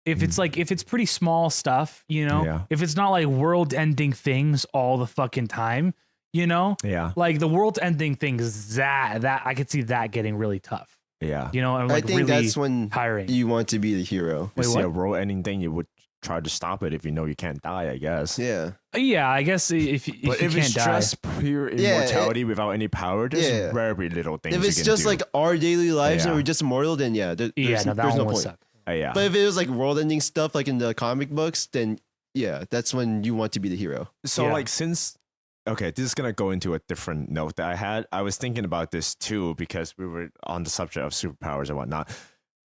If it's like if it's pretty small stuff, you know, Yeah. if it's not like world-ending things all the fucking time, you know, Yeah, like the world-ending things that I could see that getting really tough, yeah. you know, and I like think really that's when tiring. you want to be the hero. You Wait, see what? a world-ending thing, you would try to stop it if you know you can't die. I guess. Yeah. Yeah, I guess if But you if can't it's die, just pure Yeah, immortality without any power, there's Yeah. very little things. If you it's can just do. like our daily lives and Yeah. we're just immortal, then yeah, there's no, that there's one no would point. suck. Yeah. But if it was like world-ending stuff, like in the comic books, then yeah, that's when you want to be the hero. So Yeah. like since okay, this is gonna go into a different note that I had. I was thinking about this too because we were on the subject of superpowers and whatnot.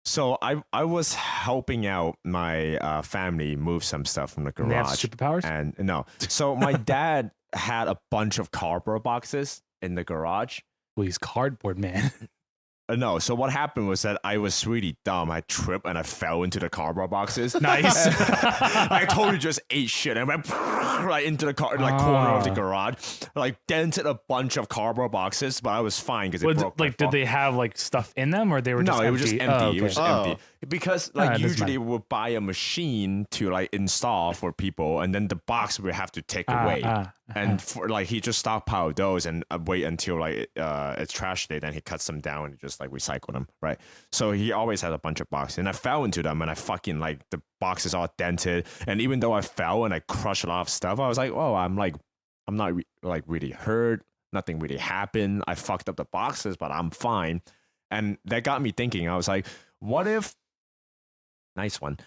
So I was helping out my family move some stuff from the And they have garage. superpowers. And no, so my dad had a bunch of cardboard boxes in the garage. Well, he's cardboard man. No, so what happened was that I was really dumb. I tripped and I fell into the cardboard boxes. Nice. I totally just ate shit and went right into the corner of the garage. Like dented a bunch of cardboard boxes, but I was fine because it What, broke. my like, did fall. they have like stuff in them, or they were just No, empty? it was just empty. Oh, It was just okay. empty because Alright, like that's usually fine. we'll buy a machine to like install for people, and then the box we have to take away. And for like he just stockpiled those and wait until like it's trash day, then he cuts them down and just like recycle them, right? So he always had a bunch of boxes, and I fell into them, and I fucking like the box is all dented, and even though I fell and I crushed a lot of stuff, I was like, oh, I'm not like really hurt, nothing really happened. I fucked up the boxes, but I'm fine, and that got me thinking. I was like, what if? Nice one.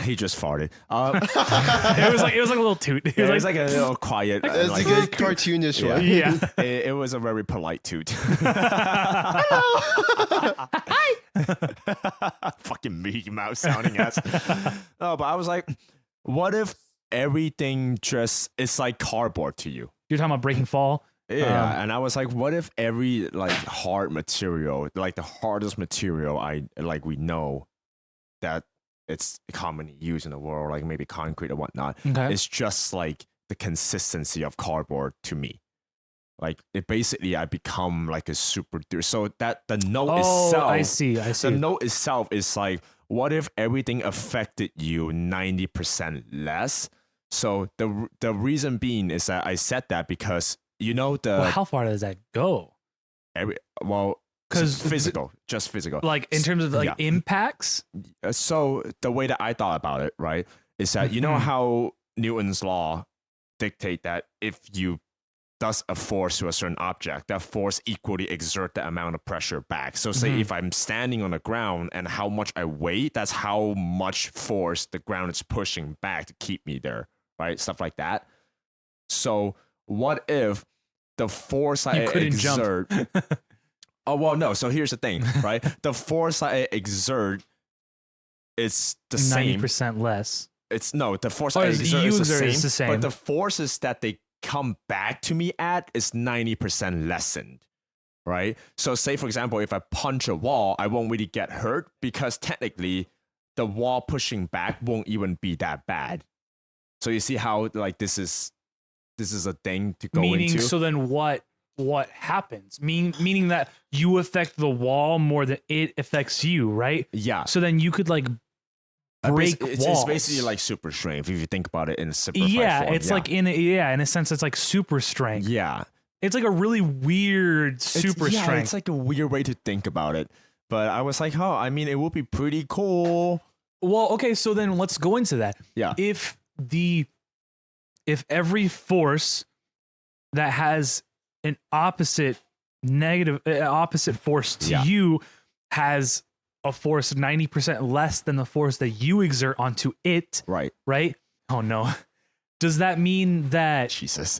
He just farted. it was like a little toot. It It was was like a little quiet. It's like, a good cartoonish Yeah. one. yeah. it was a very polite toot. Fucking Mickey Mouse sounding ass. No, but I was like, what if everything just is like cardboard to you? You're talking about Breaking Fall. Yeah, and I was like, what if every like hard material, like the hardest material we know that it's commonly used in the world, like maybe concrete or whatnot, Okay. it's just like the consistency of cardboard to me. Like it basically, I become like a super duper. So that the note itself, I see. the note itself is like, what if everything affected you 90% less? So the reason being is that I said that because you know Well, how far does that go? because 'Cause just physical. Like in terms of like Yeah. impacts. So the way that I thought about it, right, is that you know Mhm. how Newton's law dictate that if you does a force to a certain object, that force equally exert the amount of pressure back. So say Mhm. if I'm standing on the ground and how much I weigh, that's how much force the ground is pushing back to keep me there, right? Stuff like that. So what if the force I You couldn't exert jump. Oh well, no. So here's the thing, right? The force I exert is the same. 90% less. It's no, the force Oh, I you exert is exert is the the same, same. but the forces that they come back to me at is 90% lessened, right? So say for example, if I punch a wall, I won't really get hurt because technically the wall pushing back won't even be that bad. So you see how like this is a thing to go Meaning, into. so then what happens? Meaning that you affect the wall more than it affects you, right? Yeah. So then you could like break it's walls. basically like super strength if you think about it in a super yeah, form. it's like in a sense it's like super strength. yeah. It's like a really weird super strength. It's like a weird way to think about it. But I was like, oh, I mean, it would be pretty cool. Well, okay, so then let's go into that. Yeah. If every force that has an opposite force to Yeah. you has a force 90% less than the force that you exert onto it, Right. right? Oh no. Does that mean that Jesus.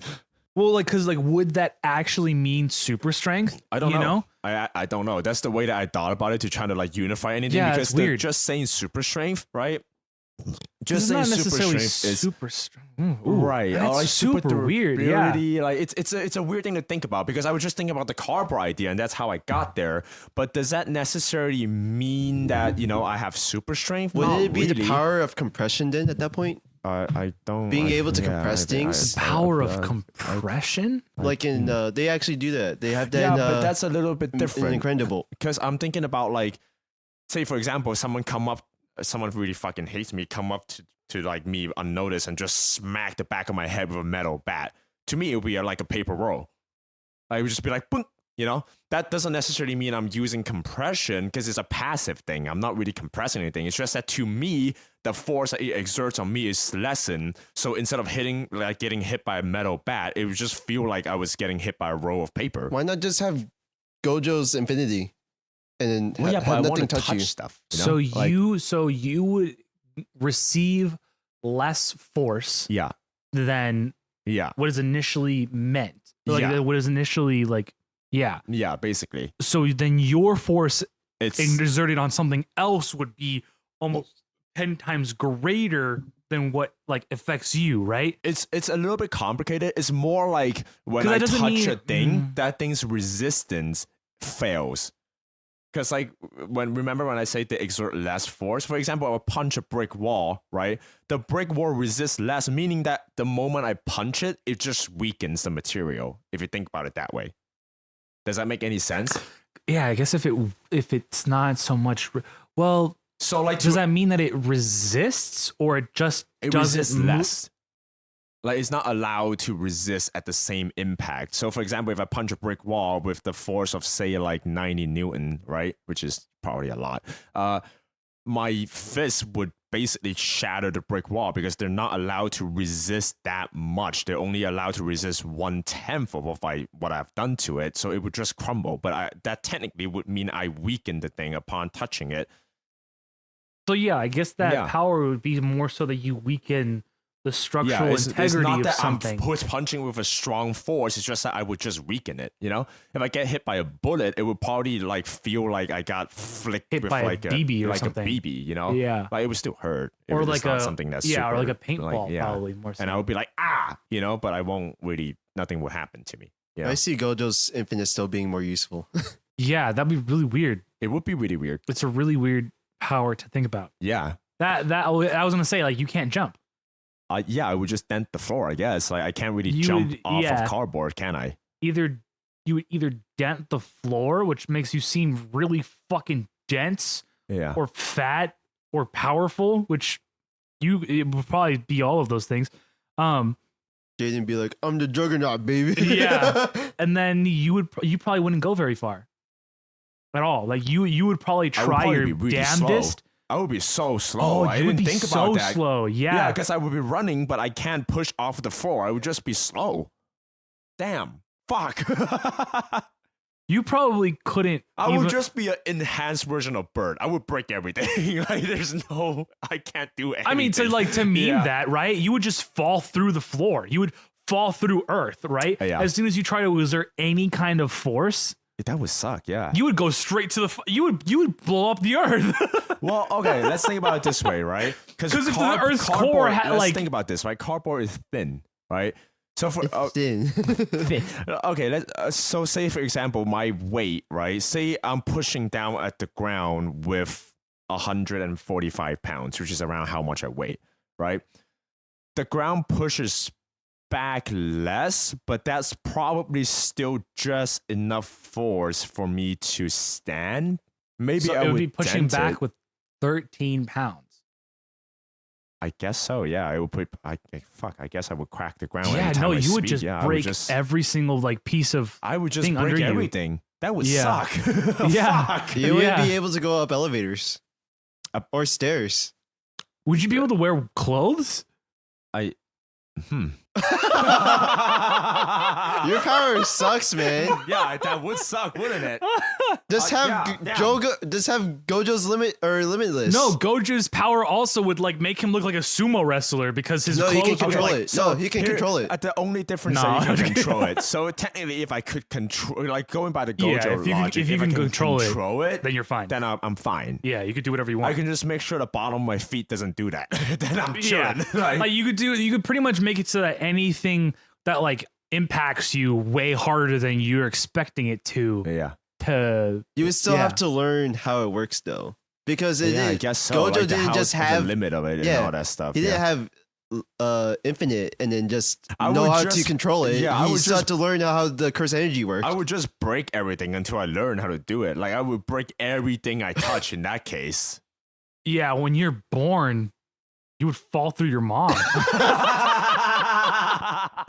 Well, like, because like, would that actually mean super strength? I don't you know. I don't know. That's the way that I thought about it to try to like unify anything. Yeah, because it's they're weird. just saying super strength, right? It's Just saying not super necessarily strength is super strength. right. That's Or like super weird. Yeah. durability. Like it's a weird thing to think about because I was just thinking about the cardboard idea and that's how I got there. But does that necessarily mean that I have super strength? Wouldn't Not it be the really. power of compression then at that point? I don't Being able to compress things? Power of compression. Like in they actually do that. They have that. Yeah, in, but that's a little bit in different. Incredible. Because I'm thinking about like, say for example, someone really fucking hates me, come up to like me unnoticed and just smack the back of my head with a metal bat. To me, it would be like a paper roll. I would just be like, boom. That doesn't necessarily mean I'm using compression because it's a passive thing. I'm not really compressing anything. It's just that to me, the force that it exerts on me is lessened. So instead of getting hit by a metal bat, it would just feel like I was getting hit by a roll of paper. Why not just have Gojo's Infinity and then Well, yeah, but I have want nothing to touch you? stuff. So you would receive less force Yeah. than Yeah. what is initially meant. Like Yeah. what is initially like. Yeah. Yeah, basically. So then your force It's exerted on something else would be almost 10 times greater than what like affects you, right? it's a little bit complicated. It's more like when 'Cause I that doesn't touch mean- a thing, that thing's resistance fails. Because like remember when I say they exert less force? For example, I will punch a brick wall, right? The brick wall resists less, meaning that the moment I punch it, it just weakens the material. If you think about it that way. Does that make any sense? Yeah, I guess if it's not so much well, So like does that mean that it resists or it just it doesn't resists move? less? Like it's not allowed to resist at the same impact. So for example, if I punch a brick wall with the force of say like 90 Newton, right, which is probably a lot, my fist would basically shatter the brick wall because they're not allowed to resist that much. They're only allowed to resist 1/10 of what I've done to it. So it would just crumble. But that technically would mean I weaken the thing upon touching it. So yeah, I guess that Yeah. power would be more so that you weaken the structural it's integrity not of that something. I'm punching with a strong force. It's just that I would just weaken it. If I get hit by a bullet, it would probably like feel like I got flicked Hit with by a like BB or like something. a BB. Yeah. like it would still hurt. Or It's like not a something that's or like a super, paintball yeah. probably more so. And I would be like but I won't really. Nothing will happen to me. Yeah, I see Gojo's Infinite still being more useful. Yeah, that'd be really weird. it would be really weird. It's a really weird power to think about. Yeah. That I was gonna say like you can't jump. Yeah, I would just dent the floor, I guess. Like I can't really You jump would- off yeah. of cardboard, can I? You would either dent the floor, which makes you seem really fucking dense Yeah. or fat or powerful, which it would probably be all of those things. Jaden be like, I'm the juggernaut, baby. Yeah. And then you probably wouldn't go very far at all. Like you would probably I would try probably your be really damnedest. I would be so slow. Oh, I you would didn't be think so about that. slow. Yeah, Yeah. because I would be running, but I can't push off the floor. I would just be slow. Damn. Fuck. You probably couldn't. I even, would just be an enhanced version of Bird. I would break everything. Like I can't do anything. I mean, to mean Yeah. that, right? You would just fall through the floor. You would fall through Earth, right? Yeah. As soon as you try to exert any kind of force, That would suck, yeah. you would go straight to you would blow up the Earth. Well, okay, let's think about it this way, right? 'Cause if the Earth's core had, let's like- think about this, right? Cardboard is thin, right? So for It's thin. okay, so say for example, my weight, right? Say I'm pushing down at the ground with 145 pounds, which is around how much I weigh, right? The ground pushes back less, but that's probably still just enough force for me to stand. Maybe So I it would be pushing dent back it. with 13 pounds. I guess so. Yeah, I would put. I guess I would crack the ground. Yeah, anytime no, I you would speed. just Yeah, break just, every single like piece of. I would just thing under break you. everything. That would Yeah. suck. Yeah. Fuck. You wouldn't Yeah. be able to go up elevators or stairs. Would you be able to wear clothes? Your power sucks, man. Yeah, that would suck, wouldn't it? Just have yeah. Just have Gojo's limitless. No, Gojo's power also would like make him look like a sumo wrestler because his No, clothes he can control would, like, it. No, he can control it. The only difference Nah. that you can control it. So technically, if I could control, like going by the Yeah, Gojo if you can- logic, if you I can control it, it, then you're fine. then I'm fine. Yeah, you could do whatever you I want. can just make sure the bottom of my feet doesn't do that. Then I'm chilling. Yeah. Like you could pretty much make it so that anything that like impacts you way harder than you're expecting it to yeah. You would still Yeah. have to learn how it works though, because it Yeah, I did- guess so. Gojo Like the didn't house just with have the limit of it yeah, and all that stuff. he yeah. didn't have infinite and then just I know would how just- to control it. yeah, I He would still just- had to learn how the curse energy works. I would just break everything until I learn how to do it. Like I would break everything I touch in that case. yeah, when you're born, you would fall through your mom.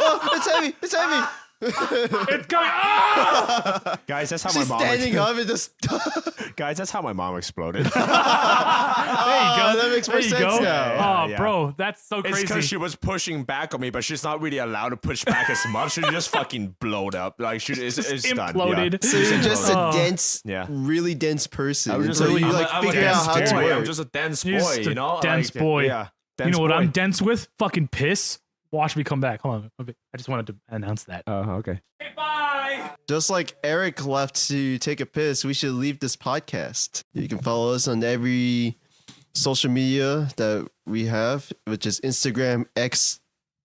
Oh, it's heavy! It's heavy! It's going. Ah! Guys, that's how She's my mom. standing up and just. Guys, that's how my mom exploded. There you go. That makes more There you sense go. now. Oh, Yeah. bro, that's so It's crazy. because she was pushing back on me, but she's not really allowed to push back as much. She just fucking blowed up. Like it's done. imploded. Yeah. So you're just Oh. a dense, Yeah. really dense person. I was just until really- you I'm like a- I'm a figure out dense how to boy. I'm work. just a dense You're boy, just a you know? dense Like, boy. Yeah. You dense know what boy. I'm dense with? Fucking piss. Watch me come back. Hold on. Okay. I just wanted to announce that. Oh, okay. Okay, bye. Just like Eric left to take a piss, we should leave this podcast. You can follow us on every social media that we have, which is Instagram, X,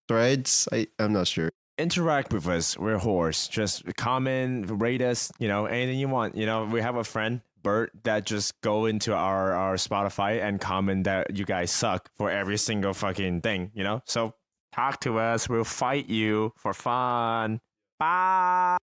Threads. I'm not sure. Interact with us. We're whores. Just comment, rate us, anything you want. We have a friend, Bert, that just go into our Spotify and comment that you guys suck for every single fucking thing, So talk to us. We'll fight you for fun. Bye.